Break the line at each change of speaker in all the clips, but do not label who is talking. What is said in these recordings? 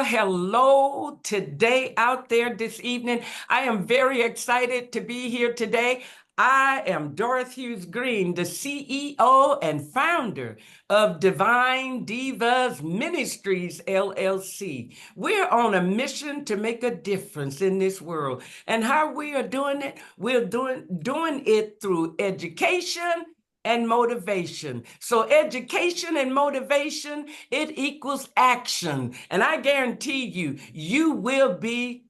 Well, hello today out there this evening. I am very excited to be here today. I am Doris Hughes Green, the CEO and founder of Divine Divas Ministries, LLC. We're on a mission to make a difference in this world. And how we are doing it, we're doing it through education and motivation. So education and motivation, it equals action. And I guarantee you, you will be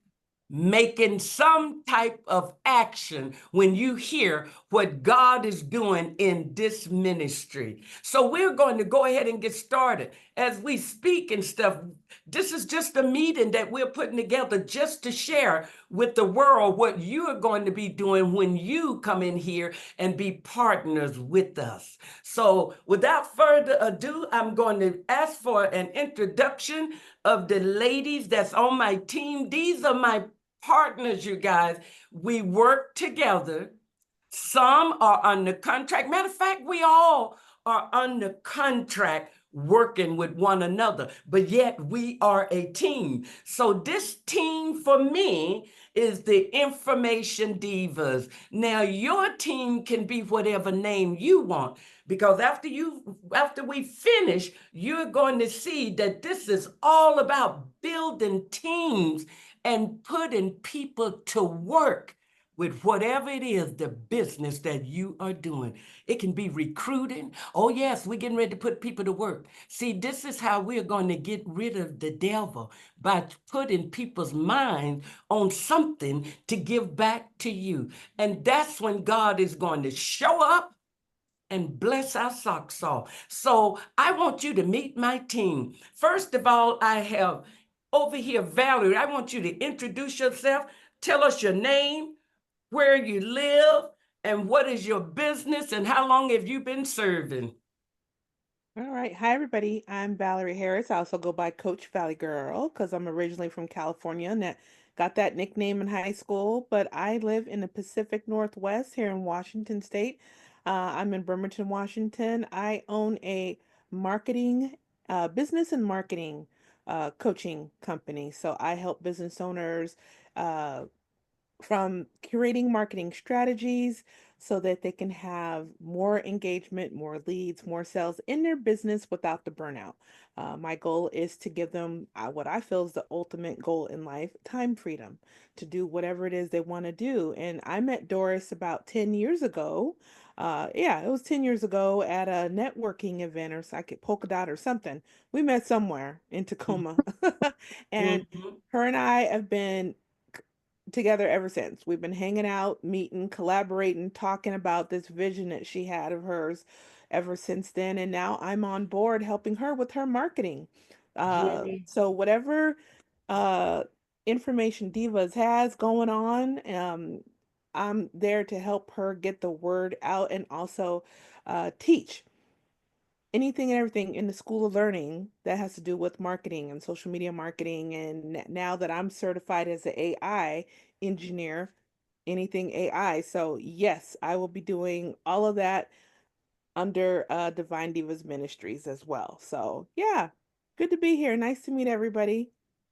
making some type of action when you hear what God is doing in this ministry. So we're going to go ahead and get started. As we speak and stuff, this is just a meeting that we're putting together just to share with the world what you are going to be doing when you come in here and be partners with us. So without further ado, I'm going to ask for an introduction of the ladies that's on my team. These are my partners, you guys. We work together. Some are under contract. Matter of fact, we all are under contract working with one another, but yet we are a team. So this team for me is the Information Divas. Now your team can be whatever name you want, because after we finish, you're going to see that this is all about building teams and putting people to work with whatever it is, the business that you are doing. It can be recruiting. Oh yes, we're getting ready to put people to work. See, this is how we're going to get rid of the devil, by putting people's minds on something to give back to you. And that's when God is going to show up and bless our socks off. So I want you to meet my team. First of all, I have over here Valerie. I want you to introduce yourself. Tell us your name, where you live, and what is your business, and how long have you been serving?
All right. Hi, everybody. I'm Valerie Harris. I also go by Coach Valley Girl because I'm originally from California and that got that nickname in high school. But I live in the Pacific Northwest here in Washington State. I'm in Bremerton, Washington. I own a marketing, business and marketing coaching company. So I help business owners uh, from curating marketing strategies so that they can have more engagement, more leads, more sales in their business without the burnout. My goal is to give them what I feel is the ultimate goal in life: time freedom to do whatever it is they want to do. And I met Doris about 10 years ago. Yeah, it was 10 years ago at a networking event or psychic polka dot or something. We met somewhere in Tacoma. And
Mhm.
her and I have been together ever since. We've been hanging out, meeting, collaborating, talking about this vision that she had of hers ever since then. And now I'm on board helping her with her marketing.
Yeah.
So whatever uh, Information Divas has going on, I'm there to help her get the word out and also teach anything and everything in the school of learning that has to do with marketing and social media marketing. And now that I'm certified as an AI engineer, anything AI. So, yes, I will be doing all of that under Divine Divas Ministries as well. So, yeah, good to be here. Nice to meet everybody.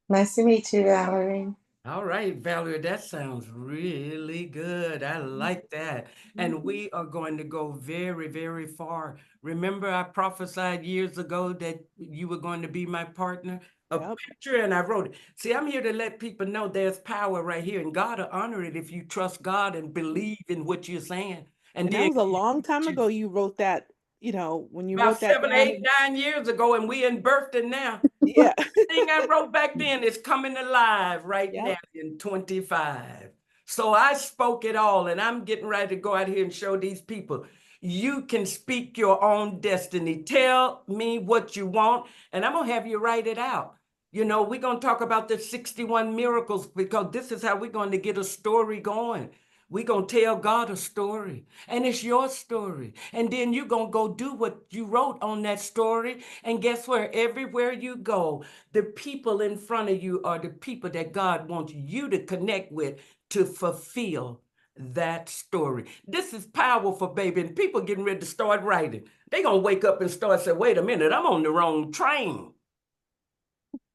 Nice to meet you, Valerie.
All right, Valerie, that sounds really good. I like that. And
Mhm.
we are going to go very, very far. Remember, I prophesied years ago that you were going to be my partner? A
Yep.
picture, and I wrote it. See, I'm here to let people know there's power right here, and God will honor it if you trust God and believe in what you're saying. And
And that
then
was a long time ago you wrote that, when you
about
wrote that
seven,
down.
8, 9 years ago, and we in birthing now.
Yeah.
Everything I wrote back then is coming alive right now
Yep.
in 25. So I spoke it all, and I'm getting ready to go out here and show these people you can speak your own destiny. Tell me what you want, and I'm gonna have you write it out. We're gonna talk about the 61 miracles, because this is how we're going to get a story going. We're going to tell God a story, and it's your story. And then you're going to go do what you wrote on that story. And guess where? Everywhere you go, the people in front of you are the people that God wants you to connect with to fulfill that story. This is powerful, baby. And people getting ready to start writing. They're going to wake up and start saying, wait a minute, I'm on the wrong train.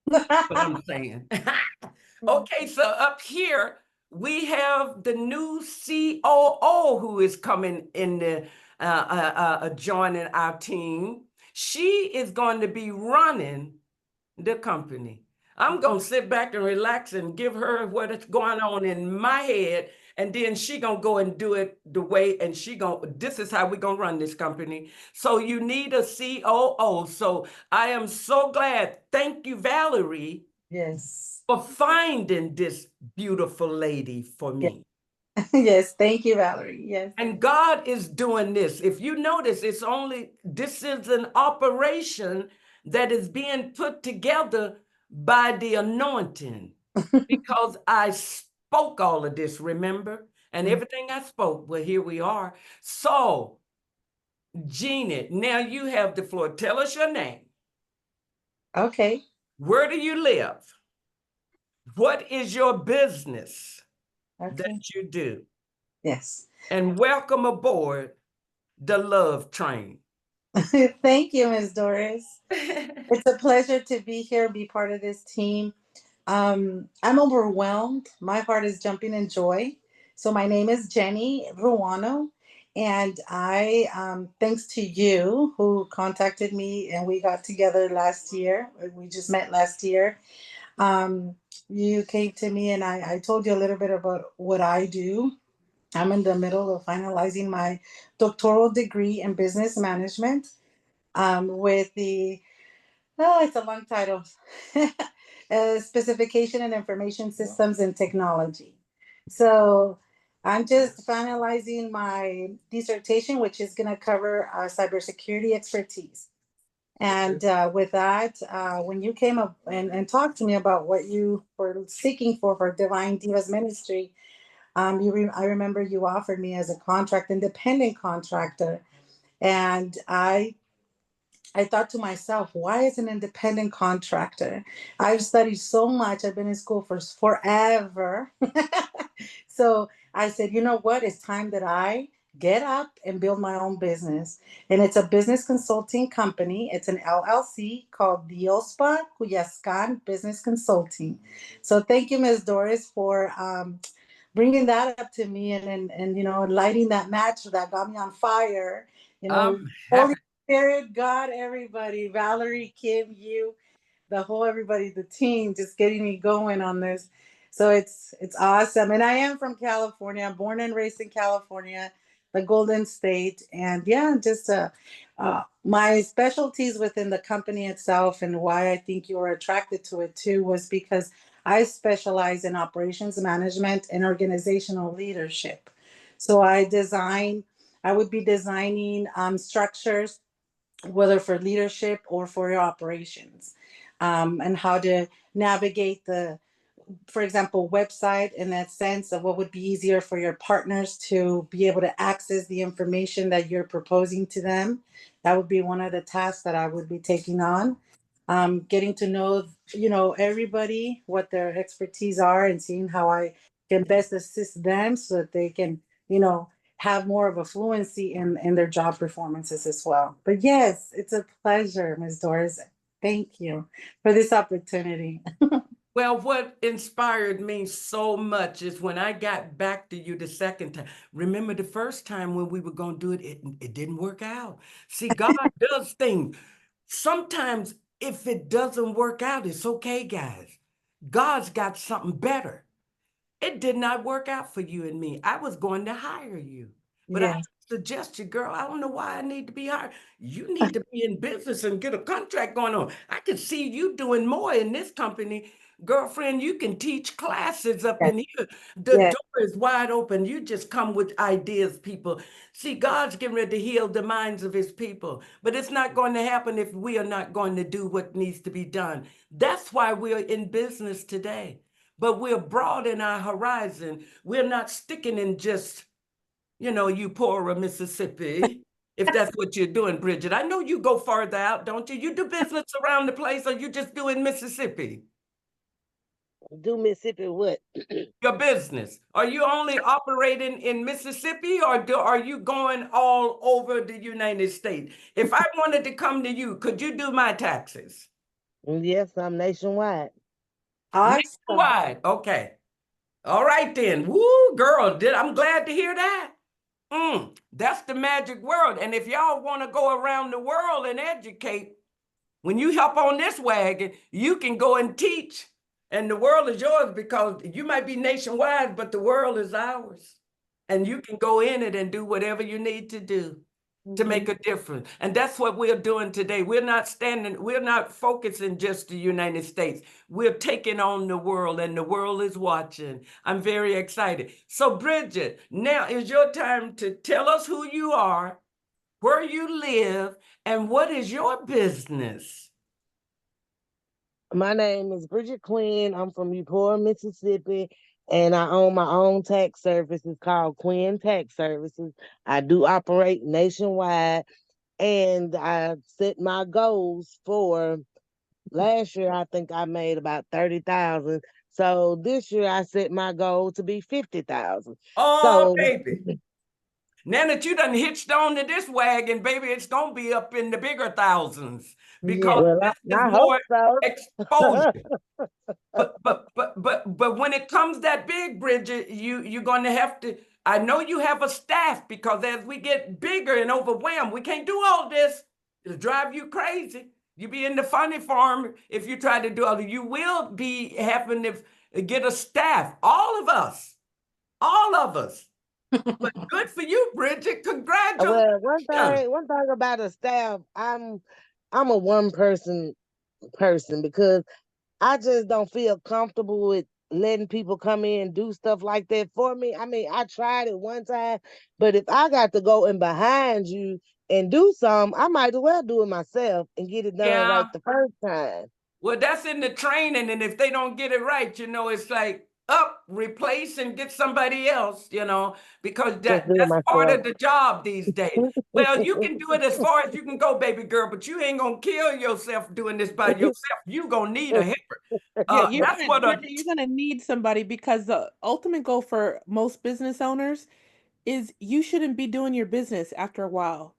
what I'm saying. Okay, so up here we have the new COO who is coming in the joining our team. She is going to be running the company. I'm gonna sit back and relax and give her what is going on in my head, and then she gonna go and do it the way, and this is how we gonna run this company. So you need a COO. So I am so glad. Thank you, Valerie,
Yes.
for finding this beautiful lady for
Yes.
me.
Yes. Thank you, Valerie. Yes.
And God is doing this. If you notice, this is an operation that is being put together by the anointing, because I spoke all of this, remember? And everything I spoke, well, here we are. So, Jeannie, now you have the floor. Tell us your name.
Okay.
Where do you live? What is your business that
Okay.
you do?
Yes.
And welcome aboard the Love Train.
Thank you, Ms. Doris. It's a pleasure to be here, be part of this team. I'm overwhelmed. My heart is jumping in joy. So my name is Jenny Ruano, and thanks to you who contacted me, and we got together last year. We just met last year. Um, you came to me, and I told you a little bit about what I do. I'm in the middle of finalizing my doctoral degree in business management, with the Oh, it's a long title. Specification and Information Systems and Technology. So I'm just finalizing my dissertation, which is going to cover cybersecurity expertise. And with that, when you came up and talked to me about what you were seeking for Divine Divas Ministry, I remember you offered me as a independent contractor. And I thought to myself, why is an independent contractor? I've studied so much. I've been in school for forever. So I said, you know what? It's time that I get up and build my own business. And it's a business consulting company. It's an LLC called Diospa Cuyascan Business Consulting. So thank you, Ms. Doris, for bringing that up to me, and lighting that match that got me on fire.
I'm
Holy
happy.
Spirit, God, everybody, Valerie, Kim, you, the whole everybody, the team, just getting me going on this. So it's awesome. And I am from California. I'm born and raised in California, the Golden State. And yeah, just my specialties within the company itself, and why I think you were attracted to it too, was because I specialize in operations management and organizational leadership. So I would be designing structures, whether for leadership or for your operations, and how to navigate for example, website, in that sense of what would be easier for your partners to be able to access the information that you're proposing to them. That would be one of the tasks that I would be taking on. Getting to know, everybody, what their expertise are, and seeing how I can best assist them so that they can, have more of a fluency in their job performances as well. But yes, it's a pleasure, Ms. Doris. Thank you for this opportunity.
Well, what inspired me so much is when I got back to you the second time. Remember the first time when we were going to do it, it didn't work out. See, God does things. Sometimes if it doesn't work out, it's okay, guys. God's got something better. It did not work out for you and me. I was going to hire you, but I
Yes.
suggest you, girl, I don't know why I need to be hired. You need to be in business and get a contract going on. I can see you doing more in this company. Girlfriend, you can teach classes up
Yes.
in here. The
Yes.
door is wide open. You just come with ideas, people. See, God's getting ready to heal the minds of his people, but it's not going to happen if we are not going to do what needs to be done. That's why we're in business today, but we're broad in our horizon. We're not sticking in just, Eupora, Mississippi, if that's what you're doing, Bridget. I know you go farther out, don't you? You do business around the place, or you just do in Mississippi?
Do Mississippi what?
Your business. Are you only operating in Mississippi, or are you going all over the United States? If I wanted to come to you, could you do my taxes?
Yes, I'm nationwide.
Awesome.
Nationwide. Okay. All right then. Woo, girl, I'm glad to hear that. That's the magic word. And if y'all want to go around the world and educate, when you hop on this wagon, you can go and teach. And the world is yours because you might be nationwide, but the world is ours. And you can go in it and do whatever you need to do to make a difference. And that's what we're doing today. We're not focusing just the United States. We're taking on the world, and the world is watching. I'm very excited. So, Bridget, now is your time to tell us who you are, where you live, and what is your business.
My name is Bridget Quinn. I'm from Eupora, Mississippi, and I own my own tax services called Quinn Tax Services. I do operate nationwide, and I set my goals for last year. I think I made about 30,000. So this year I set my goal to be 50,000.
Oh,
So
baby. Now that you done hitched on to this wagon, baby, it's gonna be up in the bigger thousands
Yeah.
because
well,
this is
I hope
more
so.
exposure. But when it comes that big, Bridget, you're gonna have to. I know you have a staff because as we get bigger and overwhelmed, we can't do all this. It'll drive you crazy. You be in the funny farm if you try to do all. You will be having to get a staff. All of us. All of us. But good for you, Bridget. Congratulations.
Well, one thing about a staff, I'm a one person because I just don't feel comfortable with letting people come in and do stuff like that for me. I mean, I tried it one time, but if I got to go in behind you and do something, I might as well do it myself and get it done
Yeah.
right the first time.
Well, that's in the training. And if they don't get it right, it's like up, replace and get somebody else, because
Just do it
that's part
myself.
of the job these days. Well, you can do it as far as you can go, baby girl, but you ain't gonna kill yourself doing this by yourself. You gonna need a helper.
Yeah,
That's what a
Bridget, you're gonna need somebody because the ultimate goal for most business owners is you shouldn't be doing your business after a while.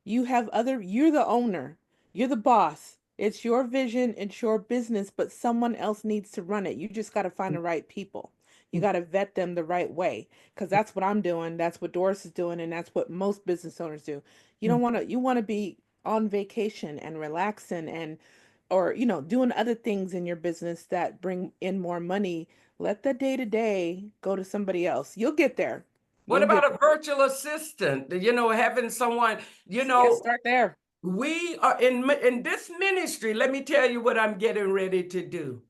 You're the owner, you're the boss. It's your vision, it's your business, but someone else needs to run it. You just got to find the right people. You got to vet them the right way because that's what I'm doing. That's what Doris is doing, and that's what most business owners do. You want to be on vacation and relaxing and or doing other things in your business that bring in more money. Let the day to day go to somebody else. You'll get there.
what
You'll get
about a
there.
virtual assistant? Having someone,
Yeah, start there.
we are in this ministry. Let me tell you what I'm getting ready to do.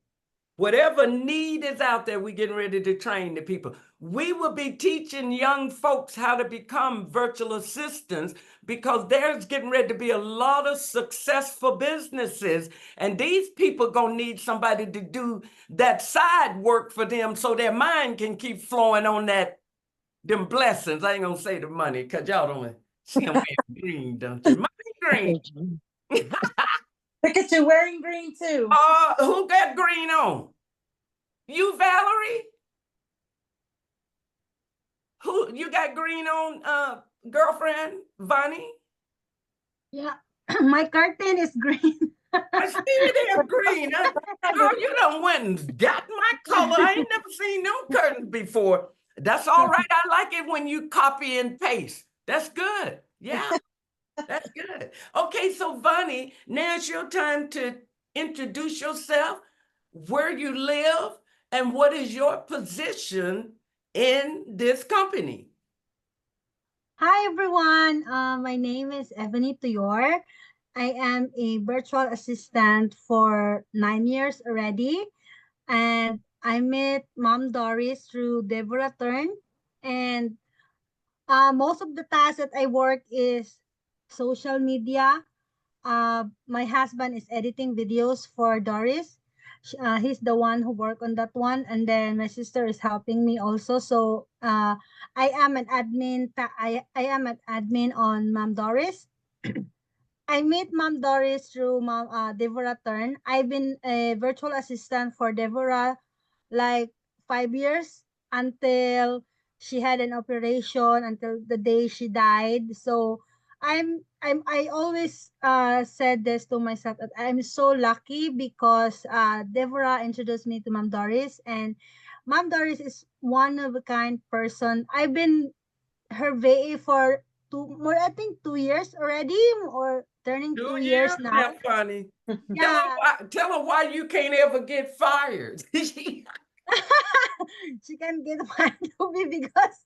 Whatever need is out there, we're getting ready to train the people. We will be teaching young folks how to become virtual assistants because there's getting ready to be a lot of successful businesses. And these people gonna need somebody to do that side work for them so their mind can keep flowing on them blessings. I ain't gonna say the money because y'all don't see them wearing green, don't you? Money green.
Look at you wearing green too.
Who got green on? You, Valerie? Who you got green on, girlfriend, Vonnie?
Yeah, my curtain is green.
I see it have green. Girl, you done went and got my color. I ain't never seen no curtains before. That's all right. I like it when you copy and paste. That's good. Yeah, that's good. Okay, so Vonnie, now it's your time to introduce yourself, where you live, and what is your position in this company.
Hi everyone, my name is Ebony Tuyor. I am a virtual assistant for 9 years already, and I met Mom Doris through Deborah Turn. And most of the tasks that I work is social media. My husband is editing videos for Doris. He's the one who worked on that one, and then my sister is helping me also. So I am an admin. I am an admin on Mom Doris. I met Mom Doris through Mom Deborah Turn. I've been a virtual assistant for Deborah like 5 years until she had an operation until the day she died. So I always said this to myself that I'm so lucky because Deborah introduced me to Mom Doris, and Mom Doris is one of a kind person. I've been her VA for I think 2 years already, or turning 2 years
2 years
now.
now, funny.
Yeah.
Tell her why you can't ever get fired.
She can get mad to me because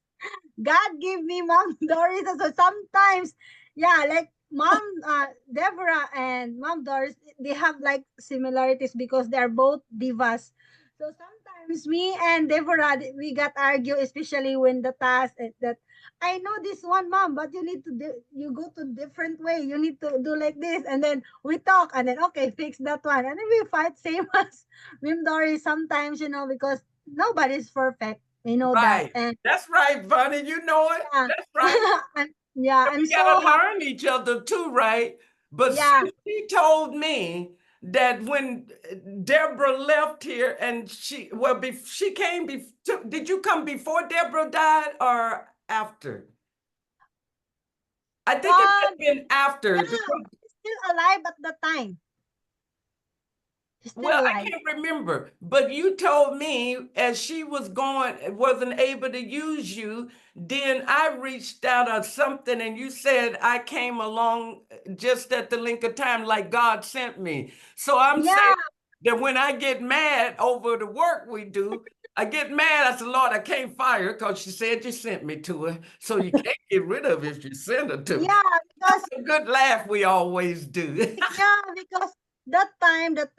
God gave me Mom Doris. So sometimes, yeah, like Mom Deborah and Mom Doris, they have like similarities because they're both divas. So sometimes me and Deborah, we got argue, especially when the task that I know this one, Mom, but you need to do, you go to different way. You need to do like this, and then we talk, and then okay, fix that one, and then we fight. Same as Mom Doris. Sometimes, because nobody's perfect. We know that,
Right.
and
That's right, Bunny. You know it.
yeah.
That's right.
Yeah,
And
I'm
we
so
gotta
happy.
learn each other too, right? But
Yeah.
she told me that when Deborah left here and she came did you come before Deborah died or after? I think it might
Uh,
have been after
yeah,
because
he's still alive at the time. He's still
well, I
alive.
can't remember, but you told me as she was going, wasn't able to use you, then I reached out or something, and you said I came along just at the link of time, like God sent me. So I'm saying
Yeah,
that when I get mad over the work we do, I get mad. I said, Lord, I can't fire her because she said you sent me to her. So you can't get rid of her if you send her to me.
yeah,
That's
because
a good laugh we always do.
yeah, because that time that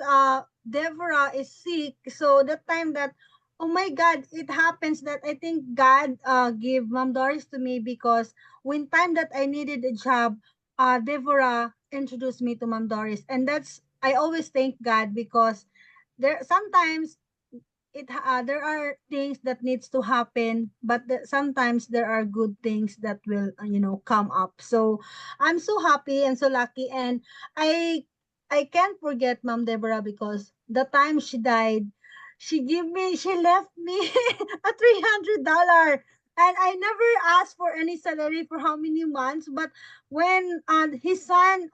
Deborah is sick, so that time that oh my God, it happens that I think God gave Mom Doris to me because when time that I needed a job, Deborah introduced me to Mom Doris, and that's I always thank God because there sometimes there are things that needs to happen, but sometimes there are good things that will come up. So I'm so happy and so lucky, and i I can't forget Mom Deborah because the time she died, she left me a $300, and I never asked for any salary for how many months. But when his son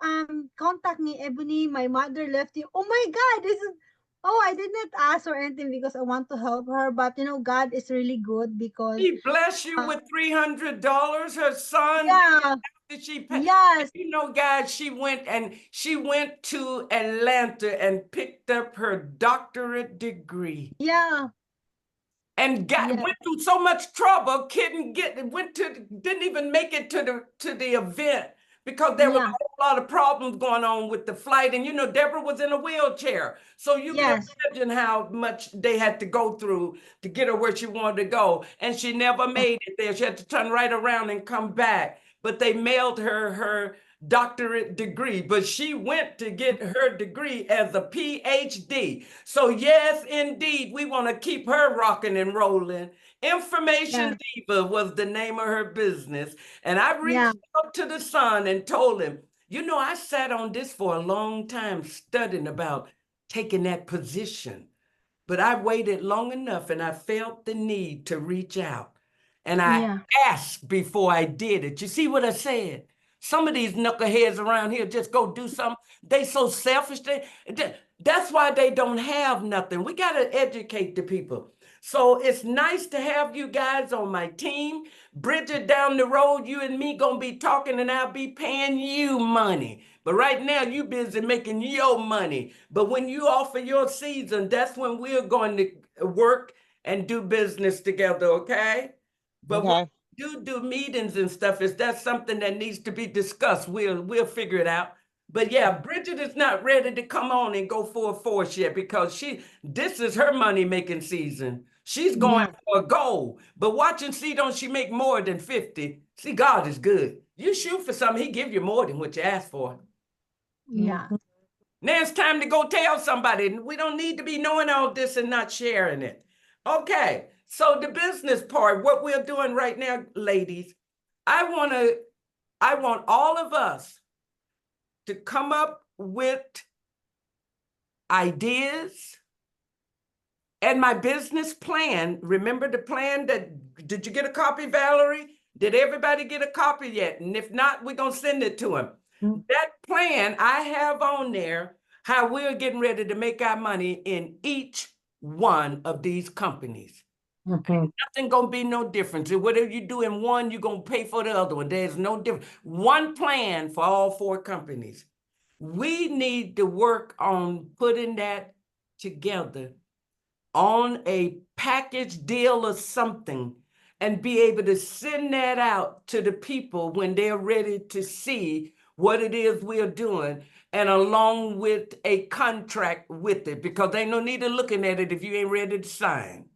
contact me, Ebony, my mother left you, oh my God, this is, oh, I did not ask or anything because I want to help her. But God is really good because,
He bless you
uh,
with $300. Her son,
yeah,
did she pay?
yes,
Guys, she went to Atlanta and picked up her doctorate degree
yeah,
and
yeah,
went through so much trouble, didn't even make it to the event because there was a
yeah,
whole lot of problems going on with the flight. And Deborah was in a wheelchair. So you can
yes,
imagine how much they had to go through to get her where she wanted to go. And she never
yeah,
made it there. She had to turn right around and come back. But they mailed her doctorate degree, but she went to get her degree as a PhD. So yes, indeed, we want to keep her rocking and rolling.
yeah,
Information Diva was the name of her business. And I
yeah,
reached out to the son and told him, I sat on this for a long time studying about taking that position. But I waited long enough and I felt the need to reach out. And I
yeah,
asked before I did it. You see what I said? Some of these knuckleheads around here just go do something. They so selfish. That's why they don't have nothing. We got to educate the people. So it's nice to have you guys on my team. Bridget, down the road, you and me gonna be talking and I'll be paying you money. But right now you busy making your money. But when you offer your season, that's when we're going to work and do business together, okay? But when
Okay.
we do meetings and stuff, is that something that needs to be discussed? We'll figure it out. But yeah, Bridget is not ready to come on and go full force yet because this is her money making season. She's going
yeah,
for a goal. But watch and see, don't she make more than 50? See, God is good. You shoot for something, he give you more than what you ask for.
yeah,
Now it's time to go tell somebody. We don't need to be knowing all this and not sharing it. Okay, so the business part, what we're doing right now, ladies, I want all of us to come up with ideas and my business plan. Remember the plan did you get a copy, Valerie? Did everybody get a copy yet? And if not, we're going to send it to them. That plan I have on there, how we're getting ready to make our money in each one of these companies. Nothing gonna be no difference. Whatever you do in one, you're gonna pay for the other one. There's no difference. One plan for all 4 companies. We need to work on putting that together on a package deal or something and be able to send that out to the people when they're ready to see what it is we're doing, and along with a contract with it, because ain't no need of looking at it if you ain't ready to sign.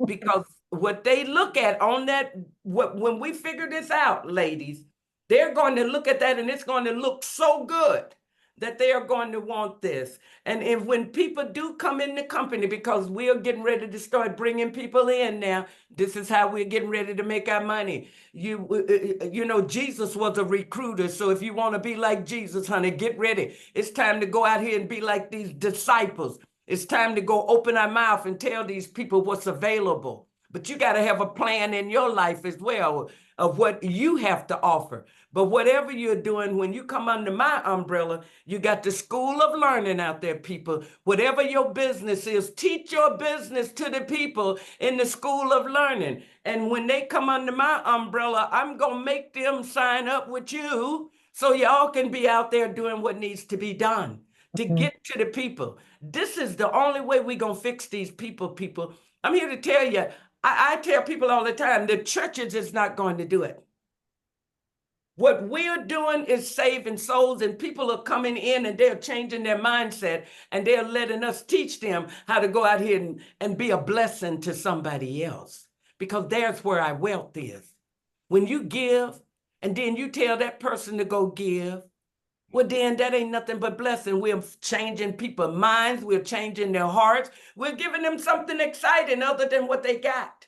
Because what they look at on that, when we figure this out, ladies, they're going to look at that and it's going to look so good that they are going to want this. And if when people do come in the company, because we're getting ready to start bringing people in now, this is how we're getting ready to make our money. You know, Jesus was a recruiter. So if you want to be like Jesus, honey, get ready. It's time to go out here and be like these disciples. It's time to go open our mouth and tell these people what's available. But you got to have a plan in your life as well of what you have to offer. But whatever you're doing, when you come under my umbrella, you got the school of learning out there, people. Whatever your business is, teach your business to the people in the school of learning. And when they come under my umbrella, I'm going to make them sign up with you so y'all can be out there doing what needs to be done to get to the people. This is the only way we're going to fix these people. I'm here to tell you, I tell people all the time, the churches is not going to do it. What we're doing is saving souls, and people are coming in and they're changing their mindset, and they're letting us teach them how to go out here and be a blessing to somebody else, because there's where our wealth is. When you give and then you tell that person to go give, well, then that ain't nothing but blessing. We're changing people's minds. We're changing their hearts. We're giving them something exciting other than what they got.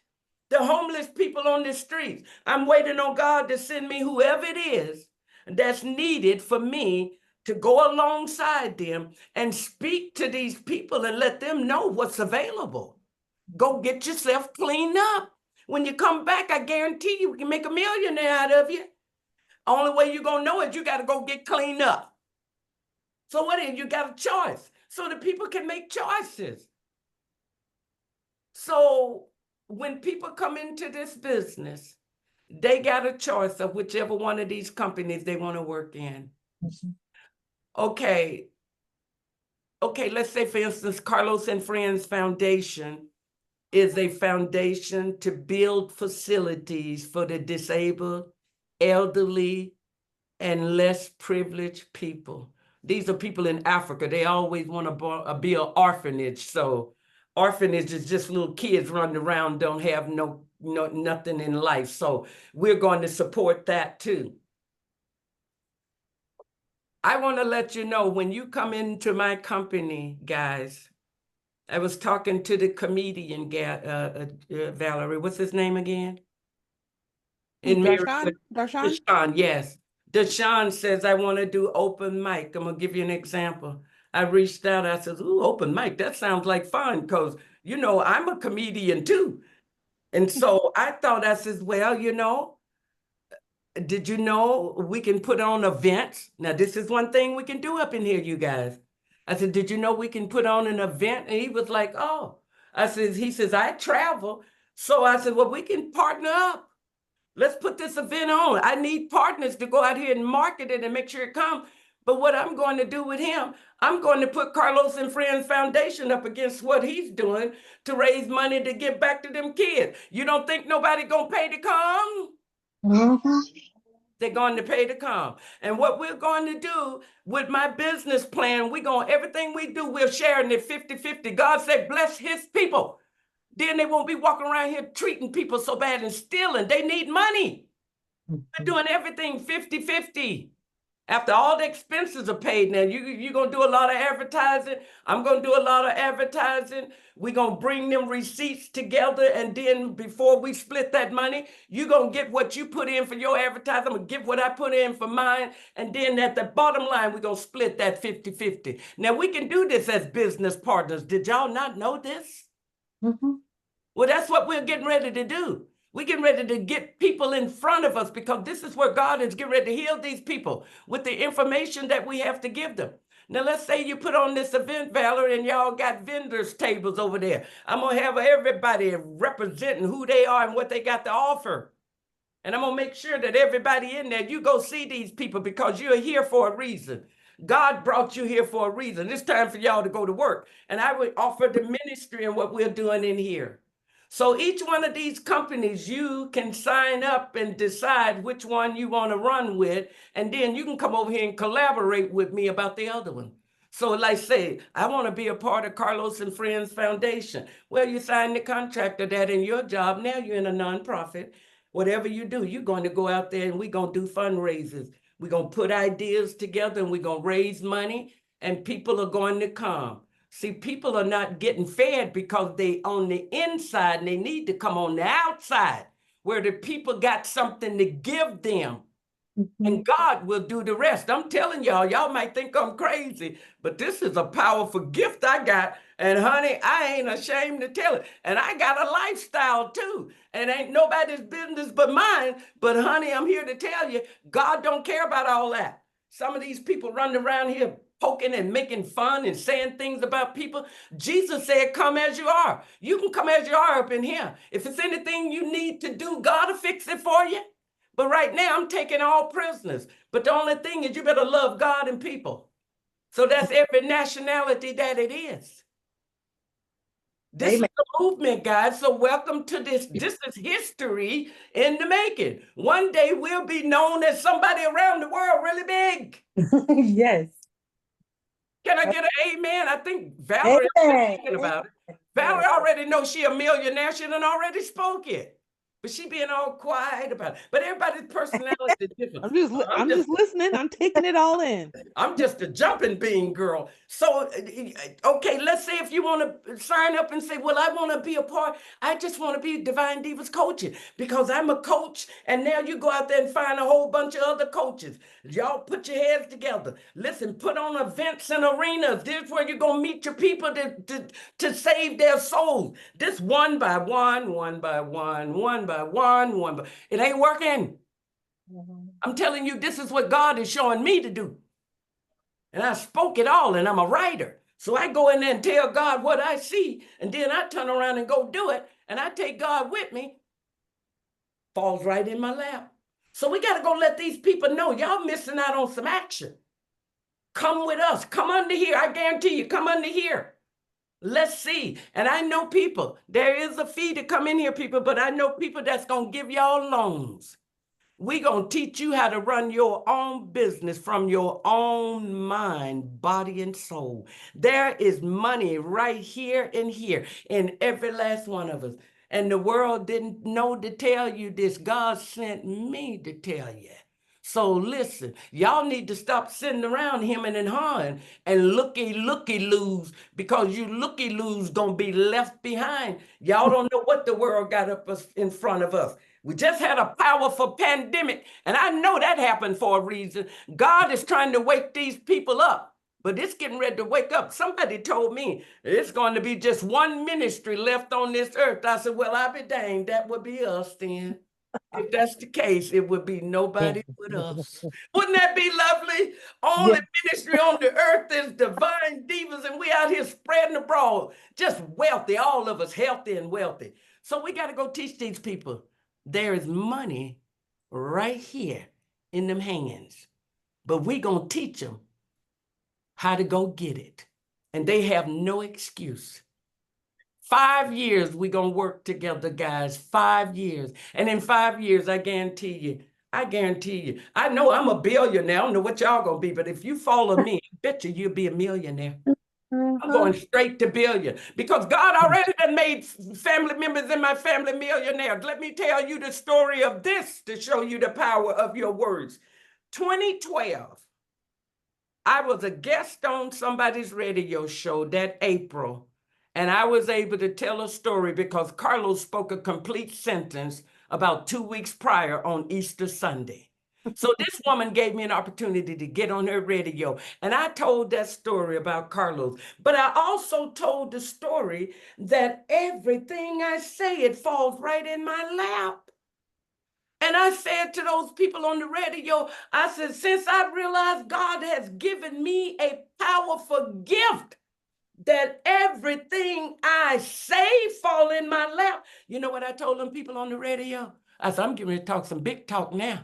The homeless people on the streets, I'm waiting on God to send me whoever it is that's needed for me to go alongside them and speak to these people and let them know what's available. Go get yourself cleaned up. When you come back, I guarantee you we can make a millionaire out of you. Only way you're going to know it, you got to go get cleaned up. So what if you got a choice? So the people can make choices. So when people come into this business, they got a choice of whichever one of these companies they want to work in. Okay, let's say, for instance, Carlos and Friends Foundation is a foundation to build facilities for the disabled, elderly, and less privileged people. These are people in Africa. They always want to be an orphanage. So orphanage is just little kids running around, don't have nothing in life. So we're going to support that too. I want to let you know, when you come into my company, guys, I was talking to the comedian, Valerie. What's his name again?
Darshan?
Deshaun, yes. Deshaun says, I want to do open mic. I'm going to give you an example. I reached out. I said, ooh, open mic. That sounds like fun, because, you know, I'm a comedian too. And so I thought, I said, well, you know, did you know we can put on events? Now, this is one thing we can do up in here, you guys. I said, did you know we can put on an event? And he was like, oh. He says, I travel. So I said, well, we can partner up. Let's put this event on. I need partners to go out here and market it and make sure it comes. But what I'm going to do with him, I'm going to put Carlos and Friends Foundation up against what he's doing to raise money to give back to them kids. You don't think nobody going to pay to come? They're going to pay to come. And what we're going to do with my business plan, everything we do, we're sharing it 50-50. God said, bless his people. Then they won't be walking around here treating people so bad and stealing. They need money. We're doing everything 50-50. After all the expenses are paid, now you're going to do a lot of advertising. I'm going to do a lot of advertising. We're going to bring them receipts together. And then before we split that money, you're going to get what you put in for your advertising. I'm going to get what I put in for mine. And then at the bottom line, we're going to split that 50-50. Now, we can do this as business partners. Did y'all not know this? Well, that's what we're getting ready to do. We're getting ready to get people in front of us because this is where God is getting ready to heal these people with the information that we have to give them. Now, let's say you put on this event, Valerie, and y'all got vendors' tables over there. I'm going to have everybody representing who they are and what they got to offer. And I'm going to make sure that everybody in there, you go see these people because you're here for a reason. God brought you here for a reason. It's time for y'all to go to work. And I would offer the ministry and what we're doing in here. So each one of these companies, you can sign up and decide which one you want to run with. And then you can come over here and collaborate with me about the other one. So like say, I want to be a part of Carlos and Friends Foundation. Well, you sign the contract of that in your job. Now you're in a nonprofit. Whatever you do, you're going to go out there and we're going to do fundraisers. We're going to put ideas together and we're going to raise money and people are going to come. See, people are not getting fed because they on the inside and they need to come on the outside where the people got something to give them. And God will do the rest. I'm telling y'all, y'all might think I'm crazy, but this is a powerful gift I got. And honey, I ain't ashamed to tell it. And I got a lifestyle too. And ain't nobody's business but mine. But honey, I'm here to tell you, God don't care about all that. Some of these people running around here poking and making fun and saying things about people. Jesus said, come as you are. You can come as you are up in here. If it's anything you need to do, God will fix it for you. But right now, I'm taking all prisoners. But the only thing is you better love God and people. So that's every nationality that it is. This is the movement, guys. So welcome to this. This is history in the making. One day we'll be known as somebody around the world really big.
Yes.
Can I get an amen? I think Valerie is thinking about it. Valerie already knows she a millionaire. She done already spoke it. But she being all quiet about it. But everybody's personality is different.
I'm just listening. I'm taking it all in.
I'm just a jumping bean girl. So, okay, let's say if you want to sign up and say, well, I want to be a part. I just want to be Divine Divas coaching because I'm a coach. And now you go out there and find a whole bunch of other coaches. Y'all put your heads together. Listen, put on events and arenas. This is where you're going to meet your people to save their souls. This one by one, one by one, one by one, one by. It ain't working. I'm telling you, this is what God is showing me to do. And I spoke it all, and I'm a writer. So I go in there and tell God what I see, and then I turn around and go do it, and I take God with me. Falls right in my lap. So we got to go let these people know y'all missing out on some action. Come with us. Come under here. I guarantee you, come under here. Let's see. And I know people. There is a fee to come in here, people, but I know people that's going to give y'all loans. We're going to teach you how to run your own business from your own mind, body, and soul. There is money right here and here in every last one of us. And the world didn't know to tell you this. God sent me to tell you. So listen, y'all need to stop sitting around hemming and hawing and looky-loos because you looky-loos gonna be left behind. Y'all don't know what the world got up in front of us. We just had a powerful pandemic, and I know that happened for a reason. God is trying to wake these people up, but it's getting ready to wake up. Somebody told me it's going to be just one ministry left on this earth. I said, well, I'll be danged. That would be us then. If that's the case, it would be nobody but us. Wouldn't that be lovely? Only ministry on the earth is Divine Divas, and we out here spreading abroad, just wealthy, all of us healthy and wealthy. So we got to go teach these people. There is money right here in them hands, but we going to teach them how to go get it. And they have no excuse. 5 years we going to work together, guys. 5 years. And in 5 years, I guarantee you, I know I'm a billionaire. I don't know what y'all going to be, but if you follow me, I bet you'll be a millionaire. I'm going straight to billion because God already done made family members in my family millionaires. Let me tell you the story of this to show you the power of your words. 2012, I was a guest on somebody's radio show that April, and I was able to tell a story because Carlos spoke a complete sentence about 2 weeks prior on Easter Sunday. So this woman gave me an opportunity to get on her radio, and I told that story about Carlos. But I also told the story that everything I say, it falls right in my lap. And I said to those people on the radio, I said, since I realized God has given me a powerful gift, that everything I say fall in my lap. You know what I told them people on the radio? I said, I'm getting ready to talk some big talk now.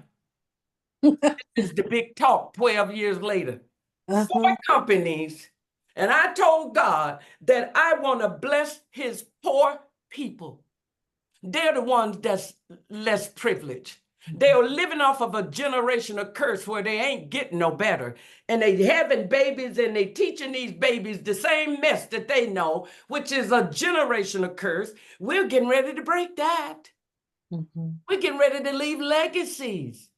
This is the big talk 12 years later. 4 companies. And I told God that I want to bless his poor people. They're the ones that's less privileged. They are living off of a generational curse where they ain't getting no better. And they having babies and they teaching these babies the same mess that they know, which is a generational curse. We're getting ready to break that. We're getting ready to leave legacies.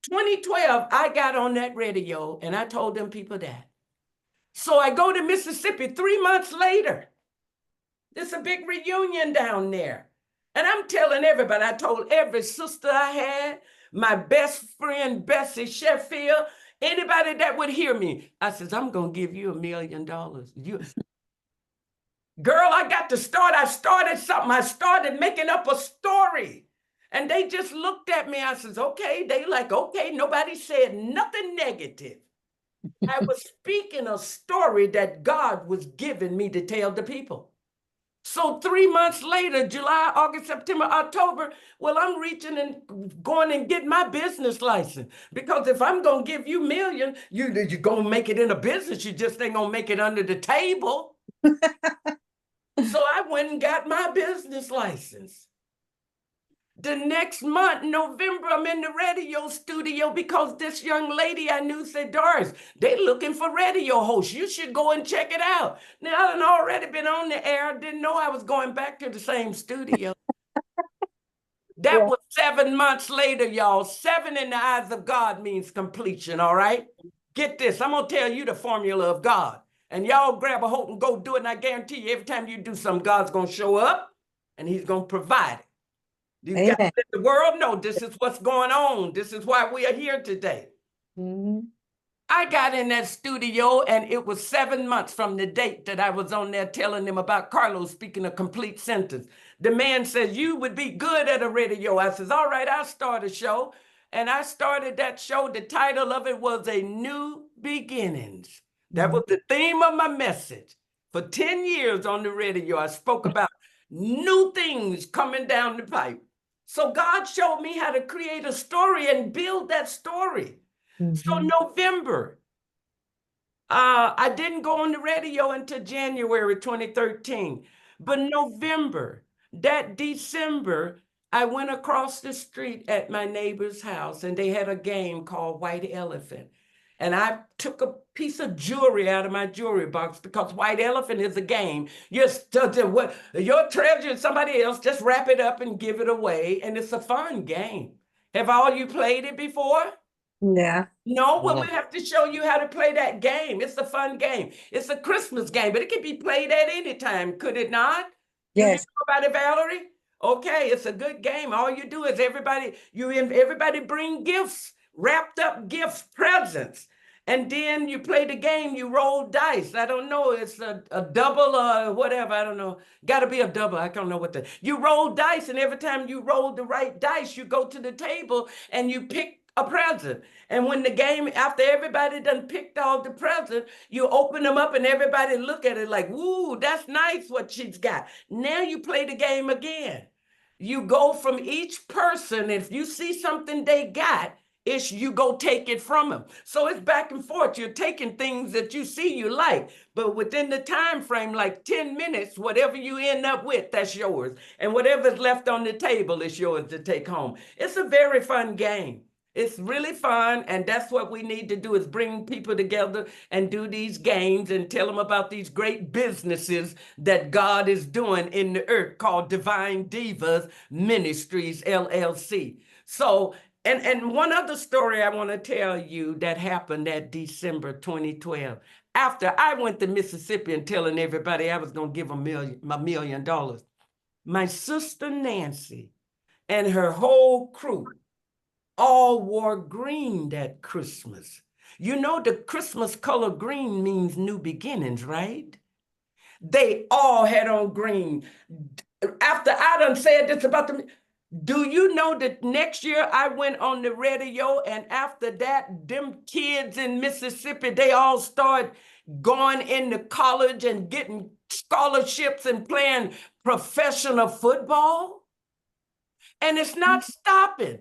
2012, I got on that radio and I told them people that. So I go to Mississippi 3 months later. There's a big reunion down there. And I'm telling everybody, I told every sister I had, my best friend, Bessie Sheffield, anybody that would hear me, I says, I'm going to give you $1 million. Girl, I got to start. I started something. I started making up a story. And they just looked at me. I says, okay. They like, okay. Nobody said nothing negative. I was speaking a story that God was giving me to tell the people. So 3 months later, July, August, September, October, well, I'm reaching and going and getting my business license. Because if I'm going to give you $1 million, you're going to make it in a business. You just ain't going to make it under the table. So I went and got my business license. The next month, November, I'm in the radio studio because this young lady I knew said, Doris, they looking for radio hosts. You should go and check it out. Now, I'd already been on the air. Didn't know I was going back to the same studio. That was 7 months later, y'all. 7 in the eyes of God means completion, all right? Get this. I'm going to tell you the formula of God. And y'all grab a hold and go do it. And I guarantee you, every time you do something, God's going to show up and he's going to provide it. You got to let the world know this is what's going on. This is why we are here today. I got in that studio and it was 7 months from the date that I was on there telling them about Carlos speaking a complete sentence. The man says, you would be good at a radio. I says, all right, I'll start a show. And I started that show. The title of it was A New Beginnings. That was the theme of my message. For 10 years on the radio, I spoke about new things coming down the pipe. So God showed me how to create a story and build that story. So November, I didn't go on the radio until January 2013. But November, that December, I went across the street at my neighbor's house and they had a game called White Elephant. And I took a piece of jewelry out of my jewelry box because White Elephant is a game. Your treasure is somebody else, just wrap it up and give it away. And it's a fun game. Have all you played it before?
Yeah.
No, well, we have to show you how to play that game. It's a fun game. It's a Christmas game, but it can be played at any time, could it not?
Yes.
Do you know about it, Valerie? Okay, it's a good game. All you do is everybody bring gifts, wrapped up gifts, presents. And then you play the game, you roll dice. I don't know, it's a double or whatever, I don't know. Got to be a double, I don't know what you roll dice, and every time you roll the right dice, you go to the table and you pick a present. And when the game, after everybody done picked all the presents, you open them up and everybody look at it like, woo, that's nice what she's got. Now you play the game again. You go from each person, if you see something they got, you go take it from them. So it's back and forth. You're taking things that you see you like, but within the time frame, like 10 minutes, whatever you end up with, that's yours. And whatever's left on the table is yours to take home. It's a very fun game. It's really fun, and that's what we need to do is bring people together and do these games and tell them about these great businesses that God is doing in the earth called Divine Divas Ministries, LLC. So, and one other story I want to tell you that happened that December 2012. After I went to Mississippi and telling everybody I was going to give $1 million, my sister Nancy and her whole crew all wore green that Christmas. You know, the Christmas color green means new beginnings, right? They all had on green. After I done said this about them, Do you know that next year I went on the radio, and after that, them kids in Mississippi, they all started going into college and getting scholarships and playing professional football? And it's not stopping.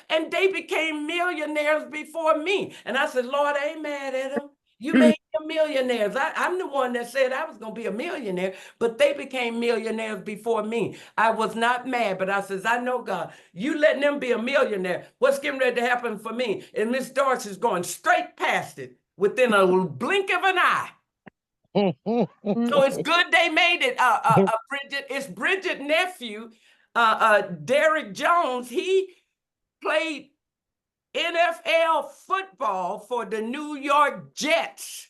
And they became millionaires before me. And I said, Lord, I ain't mad at them. You made them millionaires. I'm the one that said I was going to be a millionaire, but they became millionaires before me. I was not mad, but I says, I know, God, you letting them be a millionaire. What's getting ready to happen for me? And Miss Doris is going straight past it within a blink of an eye. So it's good they made it, Bridget. It's Bridget's nephew, Derek Jones. He played NFL football for the New York Jets.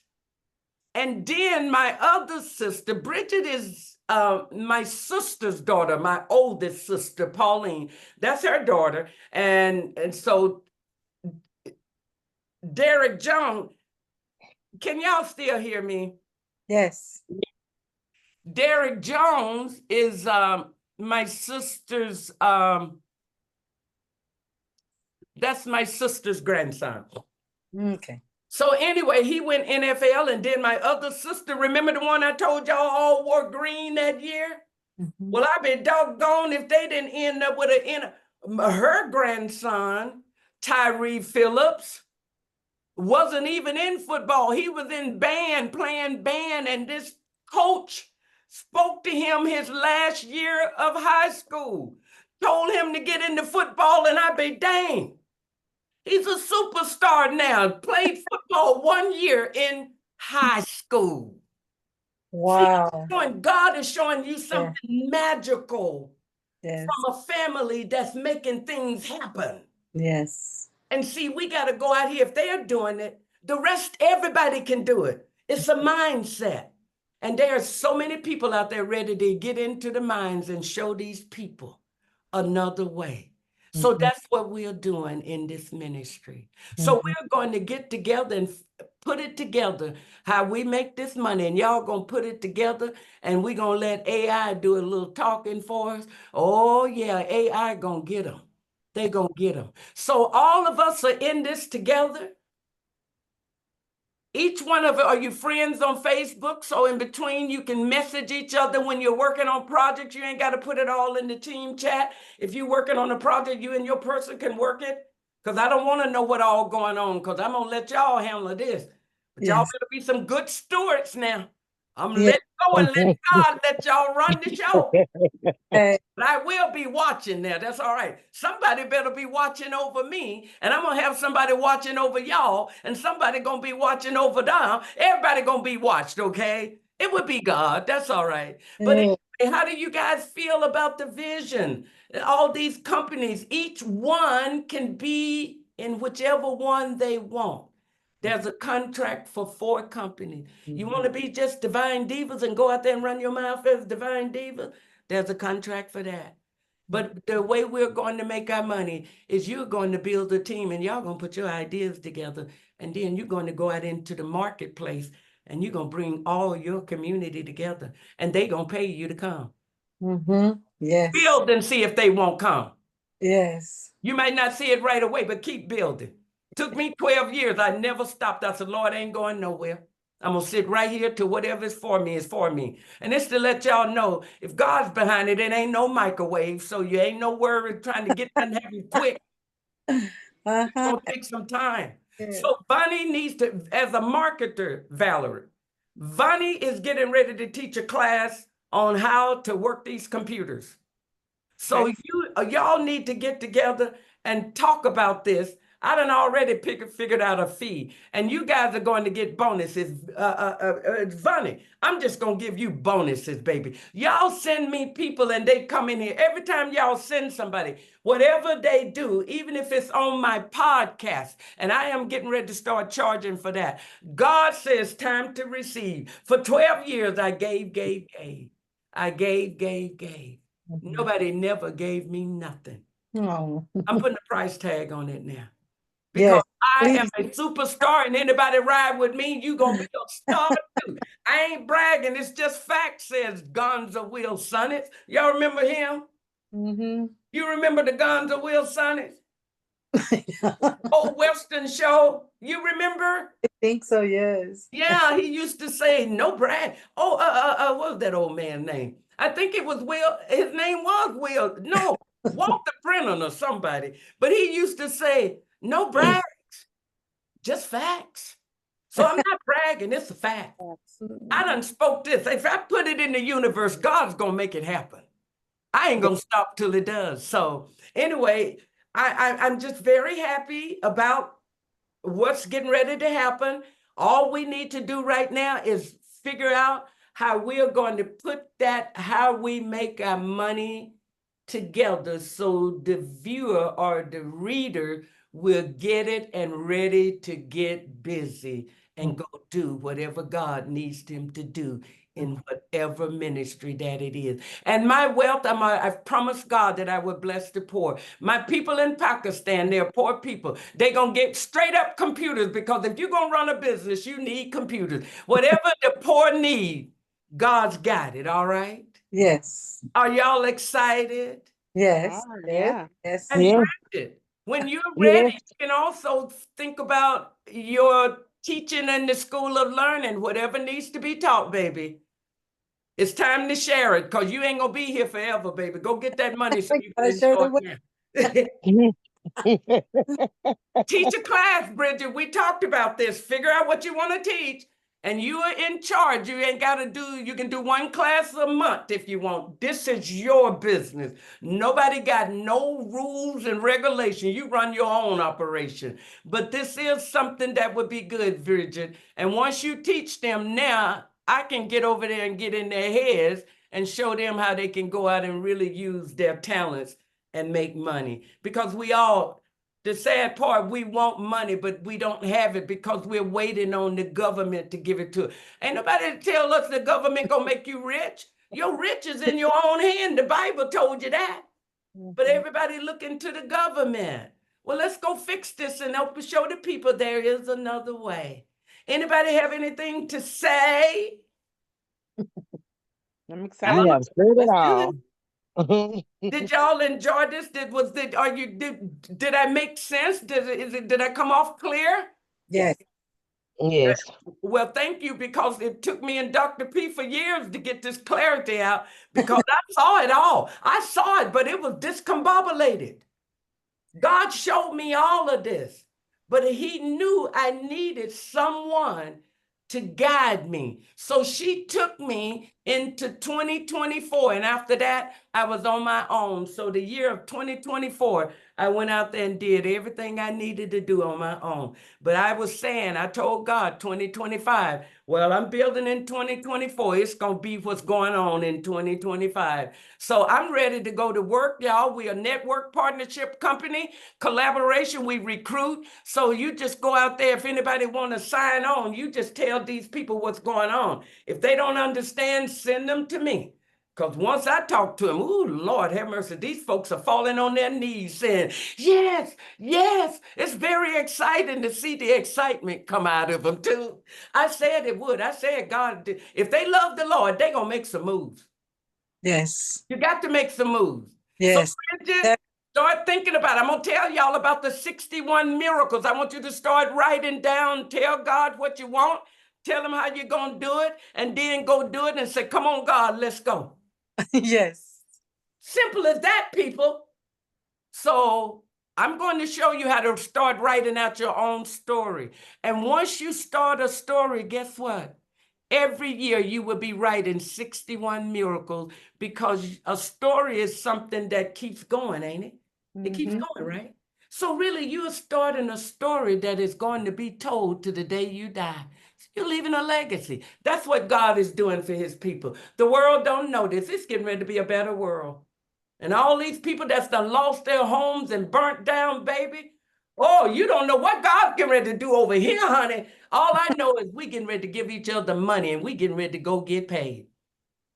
And then my other sister, Bridget is my sister's daughter, my oldest sister, Pauline. That's her daughter. And so Derek Jones, can y'all still hear me?
Yes.
Derek Jones is my sister's, that's my sister's grandson.
Okay.
So anyway, he went NFL, and then my other sister, remember the one I told y'all all wore green that year?
Mm-hmm.
Well, I'd be doggone if they didn't end up with her grandson, Tyree Phillips, wasn't even in football. He was in band, playing band, and this coach spoke to him his last year of high school, told him to get into football, and I be dang. He's a superstar now, played football 1 year in high school.
Wow.
See, God is showing you something magical
Yes.
from a family that's making things happen.
Yes.
And see, we got to go out here. If they're doing it, the rest, everybody can do it. It's a mindset. And there are so many people out there ready to get into the minds and show these people another way. So that's what we're doing in this ministry. So we're going to get together and put it together, how we make this money, and y'all going to put it together, and we're going to let AI do a little talking for us. Oh, yeah, AI going to get them. They're going to get them. So all of us are in this together. Each one of you, are you friends on Facebook? So in between, you can message each other when you're working on projects. You ain't got to put it all in the team chat. If you're working on a project, you and your person can work it. Because I don't want to know what all going on, because I'm going to let y'all handle this. But y'all better be some good stewards now. I'm going to let go and let God let y'all run the show. But I will be watching there. That's all right. Somebody better be watching over me, and I'm going to have somebody watching over y'all, and somebody going to be watching over them. Everybody going to be watched, okay? It would be God. That's all right. But anyway, how do you guys feel about the vision? All these companies, each one can be in whichever one they want. There's a contract for 4 companies. You want to be just Divine Divas and go out there and run your mouth as Divine Divas? There's a contract for that. But the way we're going to make our money is you're going to build a team, and y'all going to put your ideas together, and then you're going to go out into the marketplace, and you're going to bring all your community together, and they're going to pay you to come.
Yes.
Build and see if they won't come.
Yes.
You might not see it right away, but keep building. Took me 12 years. I never stopped. I said, Lord, I ain't going nowhere. I'm going to sit right here till whatever is for me is for me. And it's to let y'all know, if God's behind it, it ain't no microwave. So you ain't no worry trying to get that happen quick. It's going to take some time. So Vonnie needs to, as a marketer, Valerie, Vonnie is getting ready to teach a class on how to work these computers. So y'all need to get together and talk about this. I done already figured out a fee, and you guys are going to get bonuses. Vonnie, I'm just going to give you bonuses, baby. Y'all send me people, and they come in here. Every time y'all send somebody, whatever they do, even if it's on my podcast, and I am getting ready to start charging for that. God says time to receive. For 12 years, I gave. I gave. Nobody never gave me nothing.
Oh.
I'm putting a price tag on it now. Because I am a superstar, and anybody ride with me, you going to be a star too. I ain't bragging. It's just fact, says Gonzo Will Sonnets. Y'all remember him? You remember the Guns of Will Sonnet? Old Western show. You remember?
I think so, yes.
Yeah, he used to say, no brag. Oh, what was that old man's name? I think it was Will. His name was Will. No, Walter Brennan or somebody. But he used to say, no brags, just facts. So I'm not bragging, it's a fact. I done spoke this. If I put it in the universe, God's gonna make it happen. I ain't gonna stop till it does. So anyway, I'm just very happy about what's getting ready to happen. All we need to do right now is figure out how we're going to put that, how we make our money together so the viewer or the reader will get it and ready to get busy and go do whatever God needs them to do in whatever ministry that it is. And my wealth, I've promised God that I would bless the poor. My people in Pakistan, they're poor people. They're going to get straight up computers, because if you're going to run a business, you need computers. Whatever the poor need, God's got it, all right?
Yes.
Are y'all excited?
Yes.
Oh,
Yes.
yeah.
Yes.
And
Yeah.
Bridget, when you're
Yes.
ready, you can also think about your teaching in the School of Learning, whatever needs to be taught, baby. It's time to share it, because you ain't gonna be here forever, baby. Go get that money so you
Gotta
can
share the
enjoy it now. Teach a class, Bridget. We talked about this. Figure out what you want to teach, and you are in charge. You ain't got to do, you can do one class a month if you want. This is your business. Nobody got no rules and regulations. You run your own operation. But this is something that would be good, Bridget. And once you teach them now, I can get over there and get in their heads and show them how they can go out and really use their talents and make money. Because the sad part, we want money, but we don't have it because we're waiting on the government to give it to us. Ain't nobody tell us the government gonna make you rich. Your rich is in your own hand. The Bible told you that. But everybody looking to the government. Well, let's go fix this and show the people there is another way. Anybody have anything to say?
I'm
We
excited.
have said it
Let's do
all.
Did y'all enjoy this? Did I make sense? Did I come off clear?
Yes.
Yes.
Well, thank you, because it took me and Dr. P for years to get this clarity out, because I saw it all. I saw it, but it was discombobulated. God showed me all of this, but he knew I needed someone to guide me. So she took me into 2024. And after that, I was on my own. So the year of 2024, I went out there and did everything I needed to do on my own. But I told God 2025, well, I'm building in 2024. It's going to be what's going on in 2025. So I'm ready to go to work, y'all. We're a network partnership company, collaboration, we recruit. So you just go out there. If anybody want to sign on, you just tell these people what's going on. If they don't understand, send them to me. Because once I talk to them, ooh, Lord have mercy, these folks are falling on their knees saying, yes, yes. It's very exciting to see the excitement come out of them too. I said it would. I said, God, if they love the Lord, they're going to make some moves.
Yes.
You got to make some moves.
Yes.
So, Bridget, start thinking about it. I'm going to tell y'all about the 61 miracles. I want you to start writing down, tell God what you want, tell him how you're going to do it, and then go do it and say, come on, God, let's go.
Yes.
Simple as that, people. So I'm going to show you how to start writing out your own story. And once you start a story, guess what? Every year you will be writing 61 miracles, because a story is something that keeps going, ain't it? It keeps going, right? So really, you're starting a story that is going to be told to the day you die. You're leaving a legacy. That's what God is doing for his people. The world don't know this. It's getting ready to be a better world. And all these people that's done lost their homes and burnt down, baby. Oh, you don't know what God's getting ready to do over here, honey. All I know is we getting ready to give each other money, and we getting ready to go get paid.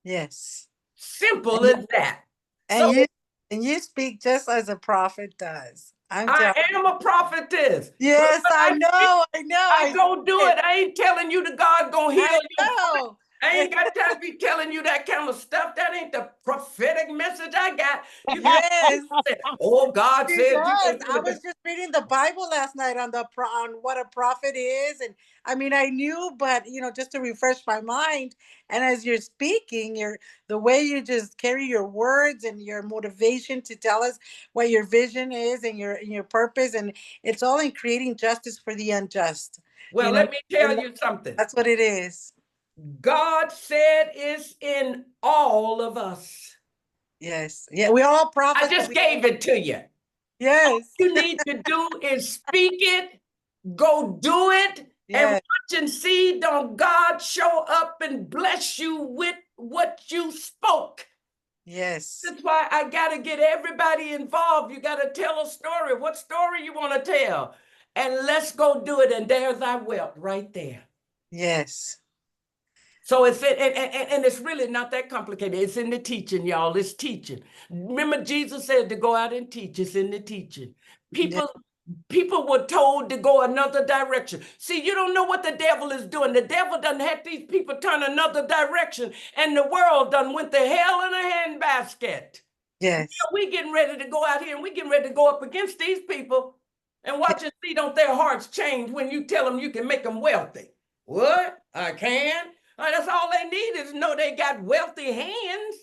Yes.
Simple as that.
And
So
you speak just as a prophet does.
I am a prophetess.
Yes,
But
I know.
I go do it. I ain't telling you the God gonna heal
I
your
know.
I ain't got time to be telling you that kind of stuff. That ain't the prophetic message I got. You got
Yes.
people say, oh, God
She
said you
does.
can
I
do
was
it.
just reading the Bible last night on on what a prophet is, and I mean I knew, but just to refresh my mind. And as you're speaking, the way you just carry your words and your motivation to tell us what your vision is and your purpose, and it's all in creating justice for the unjust.
Well,
You know,
let me tell you something.
that's what it is.
God said it's in all of us.
Yes. Yeah. We all
I
prophets, but
just gave it to you.
yes.
You need to do is speak it, go do it, and
Yes.
watch and see, don't God show up and bless you with what you spoke.
Yes.
That's why I got to get everybody involved. You got to tell a story. What story you want to tell? And let's go do it. And there's our wealth right there.
Yes.
So it's and it's really not that complicated. It's in the teaching, y'all. It's teaching. Remember, Jesus said to go out and teach. It's in the teaching.
Yeah.
People were told to go another direction. See, you don't know what the devil is doing. The devil done had these people turn another direction, and the world done went to hell in a handbasket.
Yes.
We getting ready to go out here and we getting ready to go up against these people and watch and see, don't their hearts change when you tell them you can make them wealthy? What? I can? That's all they need is to know they got wealthy hands.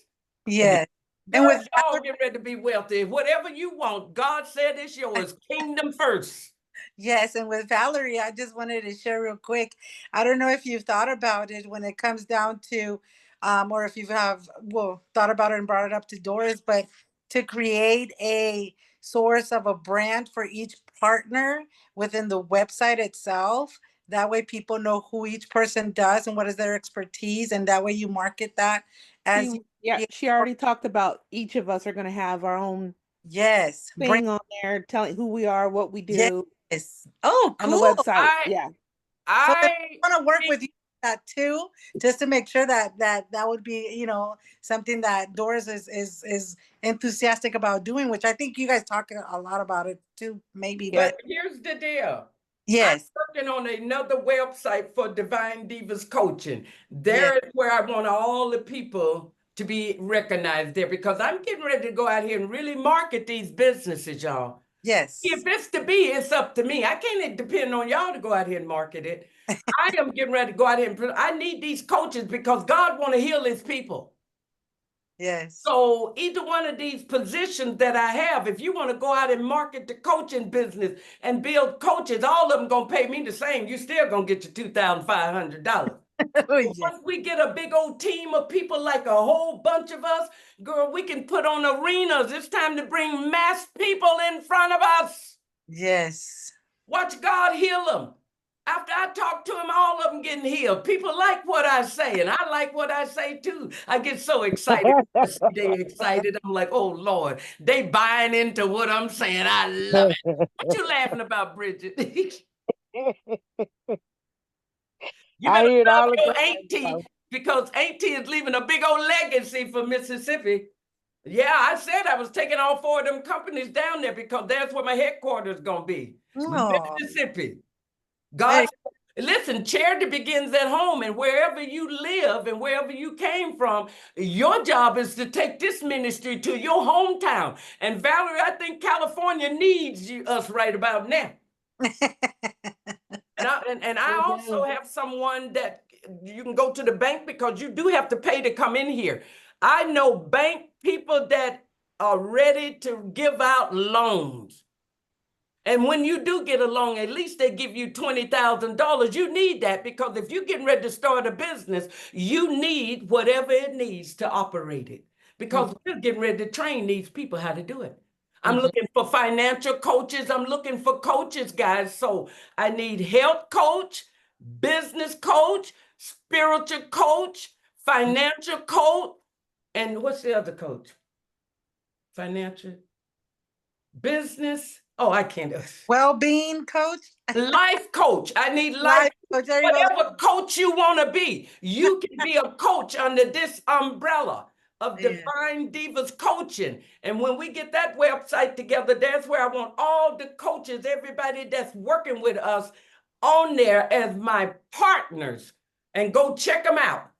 Yes. And
Girl,
with
y'all get ready to be wealthy. Whatever you want, God said it's yours. Kingdom first.
yes, and with Valerie, I just wanted to share real quick. I don't know if you've thought about it when it comes down to, or if you have, well, thought about it and brought it up to Doris, but to create a source of a brand for each partner within the website itself. That way people know who each person does and what is their expertise. And that way you market that as
She already talked about each of us are going to have our own
yes, brand.
thing on there telling who we are, what we do
Yes. Oh,
on the
cool.
website. Yeah.
So I
I
want to work
think
with you on that too, just to make sure that would be, something that Doris is enthusiastic about doing, which I think you guys talk a lot about it too, maybe.
Yeah.
But
here's the deal. I'm
yes,
working on another website for Divine Divas Coaching.
yes,
There is where I want all the people to be recognized there because I'm getting ready to go out here and really market these businesses, y'all.
yes,
If it's to be, it's up to me. I can't depend on y'all to go out here and market it. I am getting ready to go out here and I need these coaches because God want to heal his people.
yes,
So either one of these positions that I have, if you want to go out and market the coaching business and build coaches, all of them gonna pay me the same. You still gonna get your $2,500.
oh yes,
Once we get a big old team of people, like a whole bunch of us, girl, we can put on arenas. It's time to bring mass people in front of us.
yes,
Watch God heal them. After I talk to them, all of them getting healed. People like what I say, and I like what I say too. I get so excited. They excited. I'm like, oh Lord, they buying into what I'm saying. I love it. What you laughing about, Bridget? You
I
better
hear it
love
all the
your
time.
auntie because auntie is leaving a big old legacy for Mississippi. Yeah, I said I was taking all four of them companies down there because that's where my headquarters gonna be.
oh,
Mississippi.
hey,
God, listen, charity begins at home, and wherever you live and wherever you came from, your job is to take this ministry to your hometown. And Valerie, I think California needs us right about now. And I also have someone that you can go to the bank because you do have to pay to come in here. I know bank people that are ready to give out loans. And when you do get a loan, at least they give you $20,000. You need that because if you're getting ready to start a business, you need whatever it needs to operate it. Because we're getting ready to train these people how to do it. I'm looking for financial coaches. I'm looking for coaches, guys. So I need health coach, business coach, spiritual coach, financial coach, and what's the other coach? Financial, business. Oh, I can't.
well-being coach,
Life coach. I need life.
life coach. There you go.
Whatever coach you want to be, you can be a coach under this umbrella of
Yeah.
Divine Divas Coaching. And when we get that website together, that's where I want all the coaches, everybody that's working with us on there as my partners. And go check them out.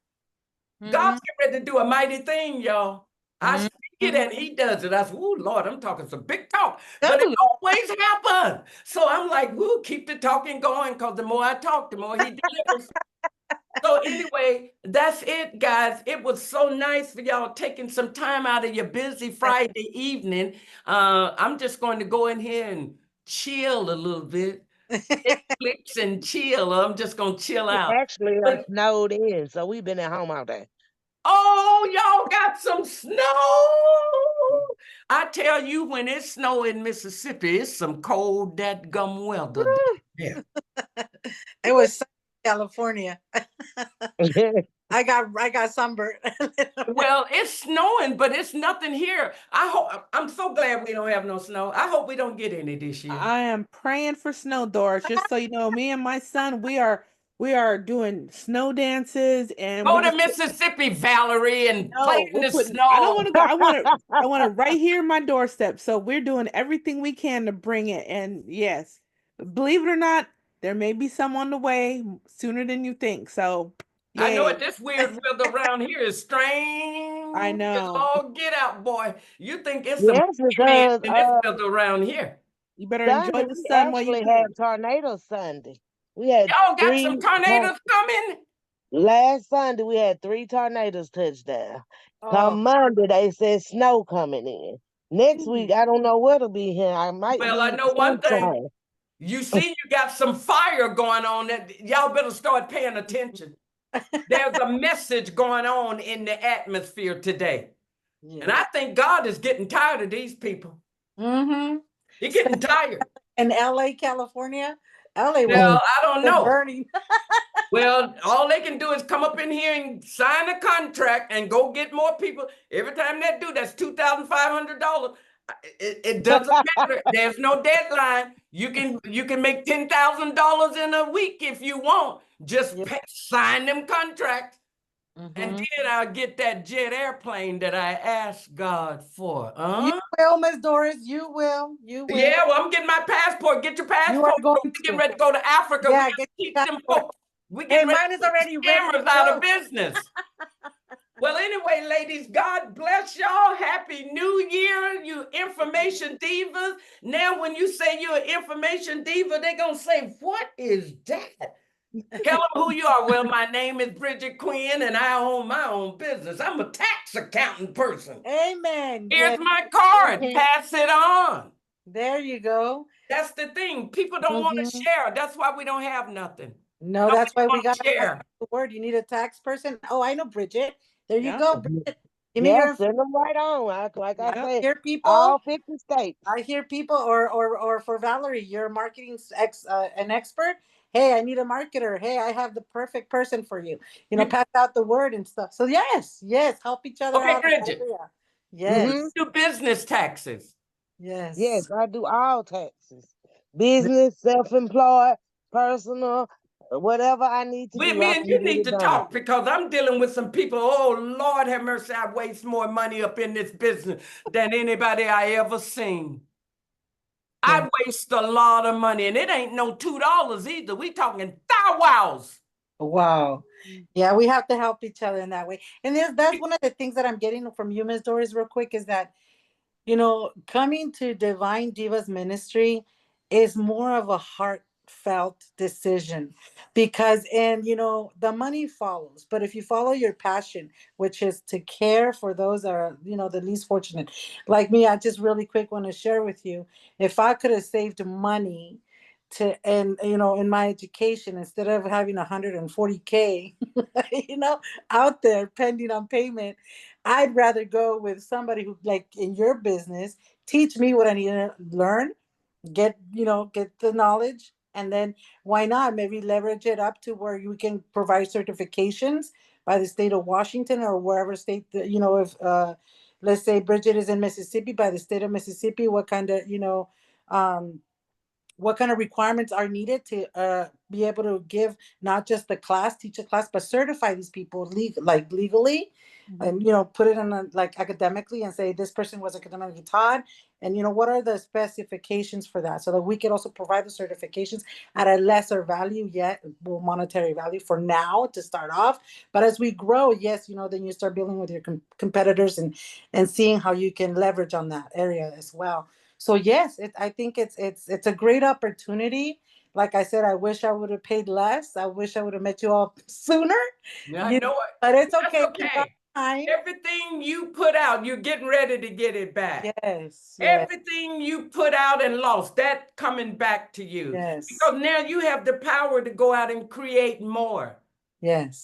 God's getting ready to do a mighty thing, y'all. I
Mhm.
speak it and he does it. I said, oh, Lord, I'm talking some big talk.
Oh,
But it always happens. So I'm like, woo, keep the talking going, because the more I talk, the more he delivers. So anyway, that's it, guys. It was so nice for y'all taking some time out of your busy Friday evening. I'm just going to go in here and chill a little bit. Netflix and chill. I'm just going to chill
We
out.
actually are
But
snowed in, so we've been at home all day.
oh, y'all got some snow. I tell you, when it snow in Mississippi, it's some cold that gum weather there.
it was sunny in California. I got sunburned.
Well, it's snowing, but it's nothing here. I'm so glad we don't have no snow. I hope we don't get any this year.
I am praying for snow, Doris. Just so you know, me and my son, we are doing snow dances, and
Go
we're
to
just
Mississippi, Valerie, and play
no,
in
we're
the
putting. I don't
snow.
want to go. I want it right here in my doorstep. So we're doing everything we can to bring it. And yes, believe it or not, there may be some on the way sooner than you think. So,
I know it.
yay!
This weird weather around here is
I
strange as
know.
all get out, boy. You think it's some
Yes,
aliens
because
in this weather around here.
You better enjoy
Sunday
the
we
sun while you
actually had
can.
tornado Sunday. We had
Y'all got some
three
tornadoes coming?
last Sunday we had 3 tornadoes touch down.
Oh,
Come Monday they said snow coming in. Next week I don't know what'll be here. I might
Well, I
be
know one thing.
sunshine.
You see, you got some fire going on that y'all better start paying attention. There's a message going on in the atmosphere today. And
yeah.
I think God is getting tired of these people.
Mm-hmm.
He's getting tired.
In LA, California, LA was
Well, I don't know.
burning.
Well, all they can do is come up in here and sign a contract and go get more people. Every time they do, that's $2,500. It doesn't matter. There's no deadline. You can make $10,000 in a week if you want. Just
Yeah.
sign them contracts, and
Mm-hmm.
then I'll get that jet airplane that I asked God for.
You will, Miss Doris. You will. You will.
Yeah, well, I'm getting my passport. Get your
You are
passport.
going
We're getting
to.
ready to go to Africa. We
Yeah,
got to
get
keep
your
them
passport.
folks. We're
Hey,
getting ready
mine
to
is
put the
already ready to
scammers out of
go.
business. Well, anyway, ladies, God bless y'all. Happy New Year, you information divas. Now, when you say you're an information diva, they're going to say, what is that? Tell them who you are. Well, my name is Bridget Quinn, and I own my own business. I'm a tax accountant person.
Amen.
Here's
Yes.
my card. Pass it on.
There you go.
That's the thing. People don't want to
Mm-hmm.
share. That's why we don't have nothing.
No,
Nobody
that's why we
want
got
to
to pass
share.
the word. You need a tax person. Oh, I know Bridget. There you
Yeah.
go, Bridget. Give me
Yeah,
your
send them right on. Like I
Yep.
say,
hear people.
all 50 states.
I hear people, or for Valerie, you're a marketing an expert. Hey, I need a marketer. Hey, I have the perfect person for you. Pass out the word and stuff. So yes, yes, help each other
Okay,
out.
Bridget,
Hmm
Yes,
do business taxes.
yes.
Yes, I do all taxes. Business, self-employed, personal, whatever I need to do,
Me
I
and
can
you
get
need
it
to
done.
talk, because I'm dealing with some people. Oh, Lord have mercy. I waste more money up in this business than anybody I ever seen.
Yeah.
I waste a lot of money, and it ain't no $2 either. We talking thou wows.
Wow. Yeah, we have to help each other in that way. And that's one of the things that I'm getting from you, Ms. Doris, real quick, is that coming to Divine Divas Ministry is more of a heartfelt decision because, and the money follows. But if you follow your passion, which is to care for those that are, the least fortunate, like me, I just really quick want to share with you, if I could have saved money and in my education, instead of having 140K out there pending on payment, I'd rather go with somebody who, like in your business, teach me what I need to learn, get the knowledge, and then why not maybe leverage it up to where you can provide certifications by the state of Washington or wherever state that, if let's say Bridget is in Mississippi, by the state of Mississippi, um, what kind of requirements are needed to be able to give not just the class, teach a class, but certify these people legally, and you know, put it in a, like academically, and say this person was academically taught, and you know, what are the specifications for that, so that we could also provide the certifications at a lesser value, yet well, monetary value for now to start off. But as we grow, yes, you know, then you start building with your competitors, and seeing how you can leverage on that area as well. So yes, I think it's a great opportunity. Like I said, I wish I would have paid less. I wish I would have met you all sooner.
Yeah, I
You
know it.
but it's
That's
okay. We got
okay.
time.
Everything you put out, you're getting ready to get it back.
Yes, yes,
Everything you put out and lost, that coming back to you.
yes,
Because now you have the power to go out and create more.
yes,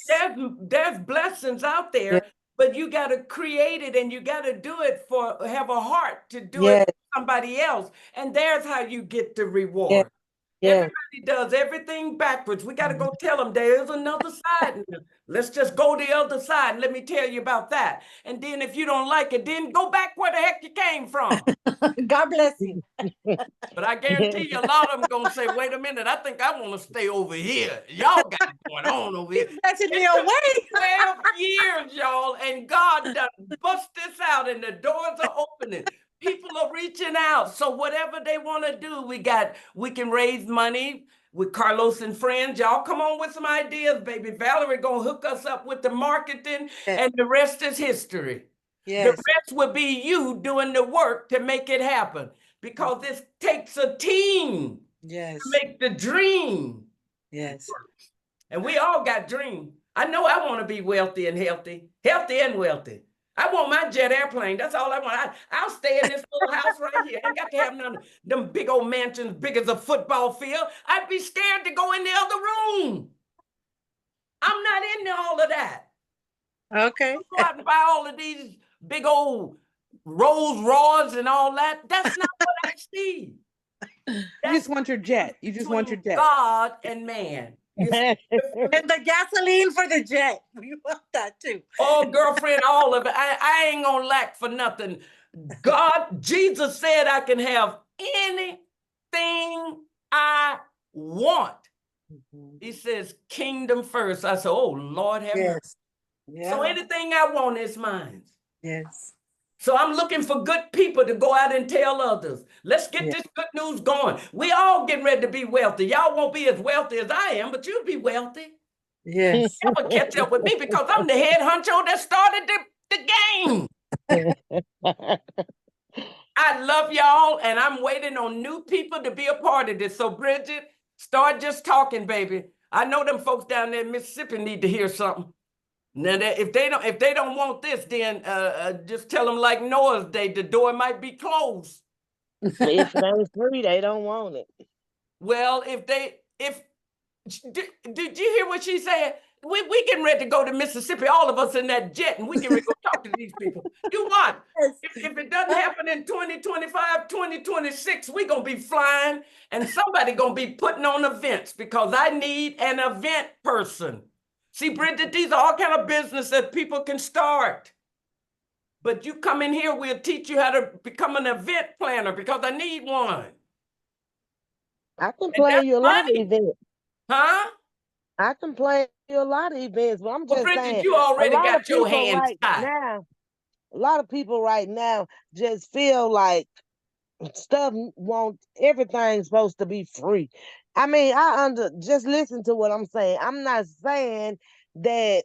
There's blessings out
yes,
there, but you got to create it, and you got to do it have a heart to do it
yes,
for somebody else. And there's how you get the
yes,
reward.
yes.
Everybody does everything backwards. We got to go tell them there is another side. Let's just go the other side. Let me tell you about that. And then if you don't like it, then go back where the heck you came from.
God bless you.
But I guarantee you a lot of them going to say, wait a minute, I think I want to stay over here. Y'all got it going on over here.
Snatching me
It took
away.
12 years, y'all, and God done bust this out, and the doors are opening. People are reaching out. So whatever they want to do, we can raise money with Carlos and friends. Y'all come on with some ideas, baby. Valerie gonna hook us up with the marketing,
Yes,
and the rest is history. The
yes,
rest will be you doing the work to make it happen, because this takes a team to
yes,
make the dream
yes.
work. And we all got dreams. I know I want to be wealthy and healthy and wealthy. I want my jet airplane. That's all I want. I'll stay in this little house right here. I ain't got to have none of them big old mansions, big as a football field. I'd be scared to go in the other room. I'm not into all of that.
Okay.
Go out and buy all of these big old Rolls Royce and all that. That's not what I see.
You
That's
just want your jet. You just want your
between
jet.
God and man. You see
And the gasoline for the jet. We want that too.
oh, girlfriend, all of it. I ain't gonna lack for nothing. God, Jesus said I can have anything I want. He says, kingdom first. I said, oh, Lord have mercy.
Yes. Yeah.
So anything I want is mine.
Yes.
So I'm looking for good people to go out and tell others. Let's get
Yeah.
this good news going. We all getting ready to be wealthy. Y'all won't be as wealthy as I am, but you'll be wealthy.
Yes.
Never catch up with me, because I'm the head honcho that started the game. I love y'all, and I'm waiting on new people to be a part of this. So Bridget, start just talking, baby. I know them folks down there in Mississippi need to hear something. Now, if they don't want this, then just tell them like Noah's Day, the door might be closed.
If it ain't free, they don't want it.
Well, did you hear what she said? We getting ready to go to Mississippi, all of us in that jet, and we can ready to go talk to these people. You what?
Yes.
If it doesn't happen in 2025, 2026, we're going to be flying, and somebody going to be putting on events, because I need an event person. See, Bridget, these are all kind of business that people can start. But you come in here, we'll teach you how to become an event planner, because I need one.
I can
And
plan
that's
you a lot of
money.
events.
Huh?
I can plan you a lot of events, but I'm
Well,
just
Bridget,
saying,
you
a
already
lot of
got your
people
hands
right
tied.
now, a lot of people right now just feel like stuff won't everything's supposed to be free. I mean, just listen to what I'm saying. I'm not saying that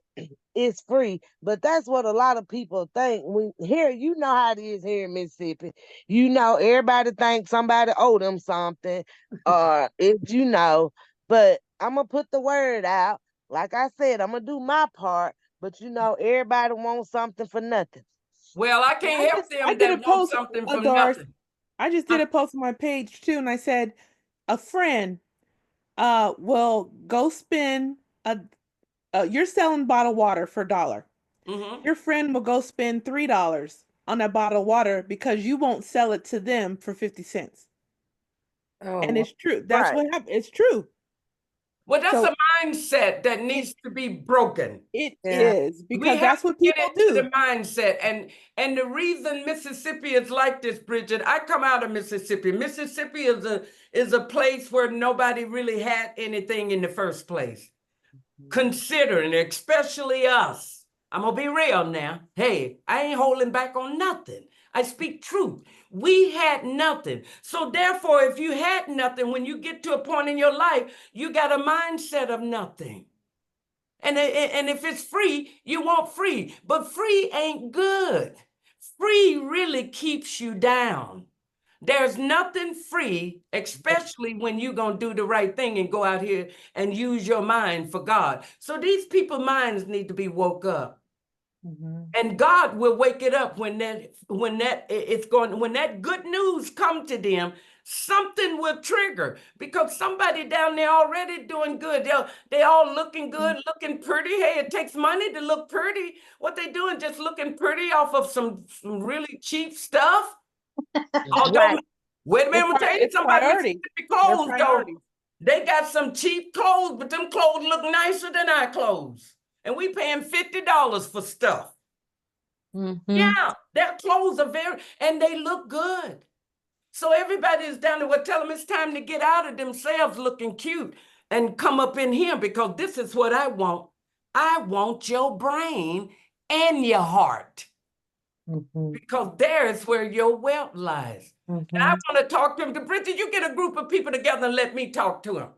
it's free, but that's what a lot of people think. When here, you know how it is here in Mississippi. You know, everybody thinks somebody owe them something, or if you know. But I'm gonna put the word out. Like I said, I'm gonna do my part. But you know, everybody wants something for nothing.
Well, I
Well,
can't help
I
them
did a
that want
post,
something for
Doris.
nothing.
I just did a post on my page too, and I said a friend will go spend you're selling bottled water for $1.
Mm-hmm.
Your friend will go spend $3 on that bottle of water because you won't sell it to them for 50 cents.
Oh,
And it's true. That's
Right.
what happened. It's true.
Well, that's
So
a mindset that
it
needs to be broken.
it
yeah.
is
We
because
have
that's
to
what
get
people
into the
do.
mindset. And the reason Mississippi is like this, Bridget, I come out of Mississippi. Mississippi is a place where nobody really had anything in the first place. Considering, especially us. I'm gonna be real now. Hey, I ain't holding back on nothing. I speak truth. We had nothing. So therefore, if you had nothing, when you get to a point in your life, you got a mindset of nothing. And if it's free, you want free. But free ain't good. Free really keeps you down. There's nothing free, especially when you're going to do the right thing and go out here and use your mind for God. So these people's minds need to be woke up. And God will wake it up when that good news come to them, something will trigger because somebody down there already doing good. They all looking good, looking pretty. Hey, it takes money to look pretty. What they doing, just looking pretty off of some really cheap stuff? Oh,
Right.
wait a minute, I'm gonna tell you
It's
somebody
priority.
the
Their
clothes though.
priorities.
They got some cheap clothes, but them clothes look nicer than our clothes. And we paying $50 for stuff. Yeah, their clothes are and they look good. So everybody is down there, well, tell them it's time to get out of themselves looking cute and come up in here because this is what I want. I want your brain and your heart because there is where your wealth lies. And I want to talk to them. Bridget, you get a group of people together and let me talk to them.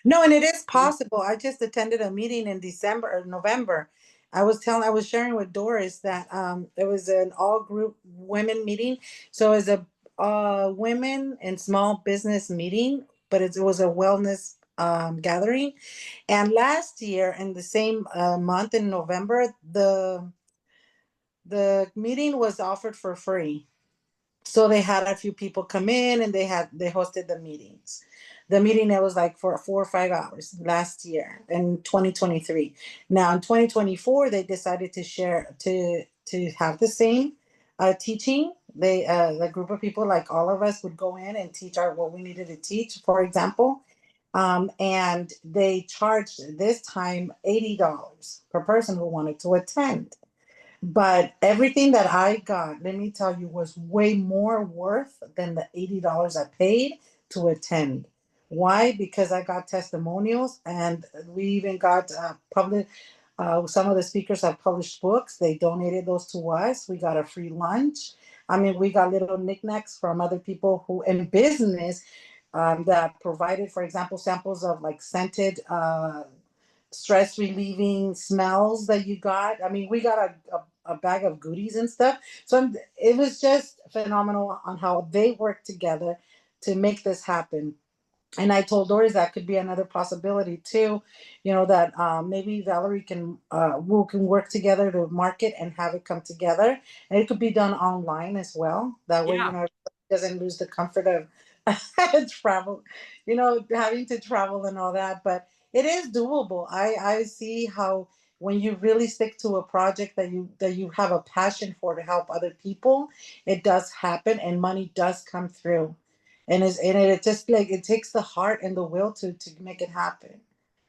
No, and it is possible. I just attended a meeting in December or November. I was sharing with Doris that it was an all group women meeting. So it was a women and small business meeting, but it was a wellness gathering. And last year, in the same month in November, the meeting was offered for free. So they had a few people come in and they hosted the meetings. The meeting that was like for 4 or 5 hours last year in 2023. Now in 2024 they decided to share to have the same teaching. They the group of people like all of us would go in and teach our what we needed to teach, for example. And they charged this time $80 per person who wanted to attend. But everything that I got, let me tell you, was way more worth than the $80 I paid to attend. Why? Because I got testimonials, and we even got public. Some of the speakers have published books. They donated those to us. We got a free lunch. I mean, we got little knickknacks from other people who in business that provided, for example, samples of like scented stress relieving smells that you got. I mean, we got a bag of goodies and stuff. So it was just phenomenal on how they worked together to make this happen. And I told Doris that could be another possibility too, that maybe Valerie we can work together to market and have it come together. And it could be done online as well. That way,
Yeah.
it doesn't lose the comfort of travel, having to travel and all that. But it is doable. I see how when you really stick to a project that you have a passion for to help other people, it does happen and money does come through. And it just like it takes the heart and the will to make it happen.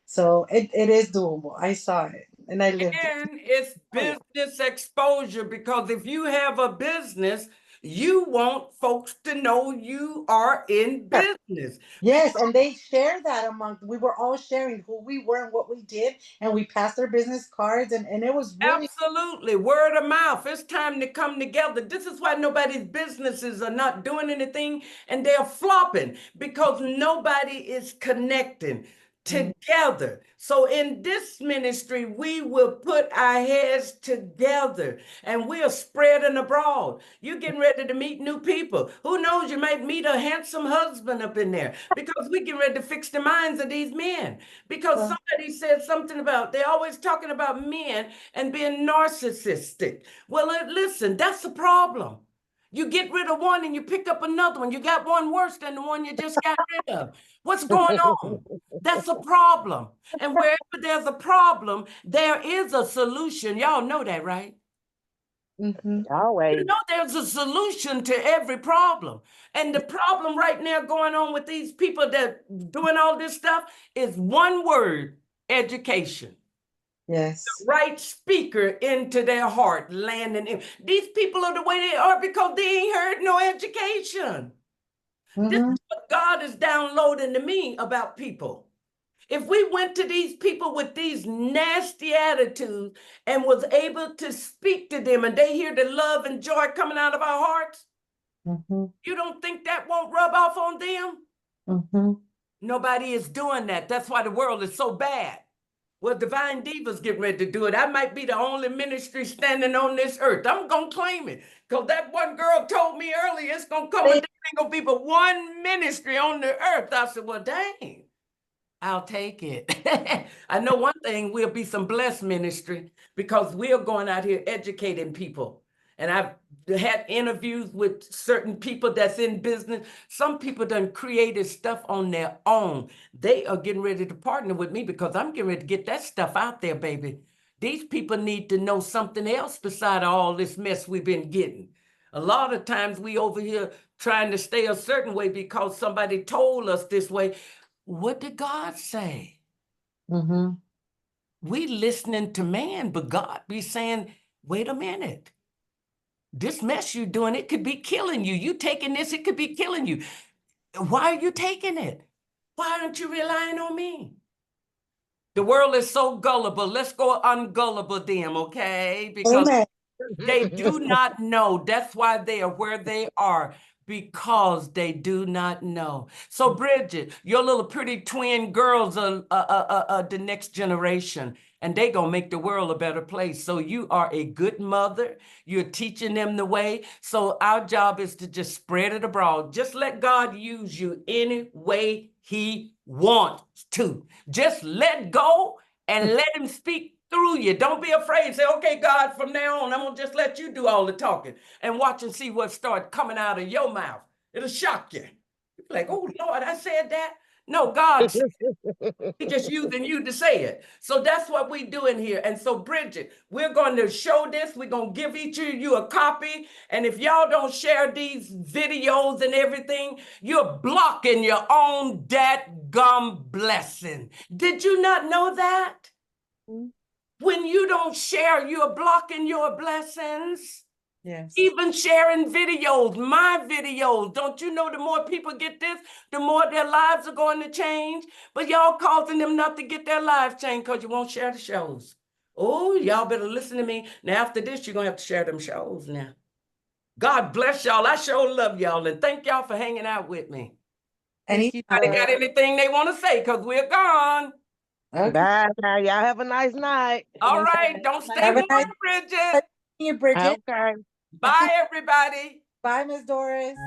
So it is doable. I saw it and I lived it.
And it's
Oh,
business exposure because if you have a business, you want folks to know you are in
yeah.
business.
Yes, and they share that among. We were all sharing who we were and what we did, and we passed our business cards, and it was really.
Absolutely. Word of mouth. It's time to come together. This is why nobody's businesses are not doing anything and they're flopping because nobody is connecting
Mhm.
together. So in this ministry, we will put our heads together and we're spreading abroad. You're getting ready to meet new people. Who knows, you might meet a handsome husband up in there because we're getting ready to fix the minds of these men. Because
Well,
somebody said something about, they're always talking about men and being narcissistic. Well, listen, that's the problem. You get rid of one and you pick up another one. You got one worse than the one you just got rid of. What's going on? That's a problem. And wherever there's a problem, there is a solution. Y'all know that, right?
mhm.
You
Always.
know, there's a solution to every problem. And the problem right now going on with these people that doing all this stuff is one word, education.
Yes.
Right speaker into their heart, landing in. These people are the way they are because they ain't heard no education. This
Hmm.
is what God is downloading to me about people. If we went to these people with these nasty attitudes and was able to speak to them and they hear the love and joy coming out of our hearts, you don't think that won't rub off on them? Nobody is doing that. That's why the world is so bad. Well, Divine Divas getting ready to do it. I might be the only ministry standing on this earth. I'm going to claim it. Because that one girl told me earlier, it's going to come, but there ain't going to be but one ministry on the earth. I said, well, dang, I'll take it. I know one thing, we'll be some blessed ministry because we're going out here educating people. And I've had interviews with certain people that's in business. Some people done created stuff on their own. They are getting ready to partner with me because I'm getting ready to get that stuff out there, baby. These people need to know something else beside all this mess we've been getting. A lot of times we over here trying to stay a certain way because somebody told us this way. What did God say? We listening to man, but God be saying, wait a minute. This mess you're doing, it could be killing you. You taking this, it could be killing you. Why are you taking it? Why aren't you relying on me? The world is so gullible. Let's go ungullible them, okay? Because they do not know. That's why they are where they are, because they do not know. So Bridget, your little pretty twin girls are the next generation, and they gonna make the world a better place. So you are a good mother. You're teaching them the way. So our job is to just spread it abroad. Just let God use you any way he wants to. Just let go and let him speak through you. Don't be afraid. Say, okay, God, from now on, I'm going to just let you do all the talking and watch and see what starts coming out of your mouth. It'll shock you. You'll be like, oh, Lord, I said that? No, God said it. He's just using you to say it. So that's what we're doing here. And so, Bridget, we're going to show this. We're going to give each of you a copy. And if y'all don't share these videos and everything, you're blocking your own dadgum blessing. Did you not know that? When you don't share, you're blocking your blessings.
Yes.
Even sharing videos, my videos. Don't you know the more people get this, the more their lives are going to change? But y'all causing them not to get their lives changed because you won't share the shows. Oh, y'all better listen to me. Now, after this, you're going to have to share them shows now. God bless y'all. I sure love y'all. And thank y'all for hanging out with me.
Thank you,
Anybody got anything they want to say? Because we're gone.
Okay.
Bye. Y'all have a nice night.
All right. Don't stay
Have a
warm,
nice
Bridget.
you, Bridget.
Okay.
Bye, everybody.
Bye, Miss Doris.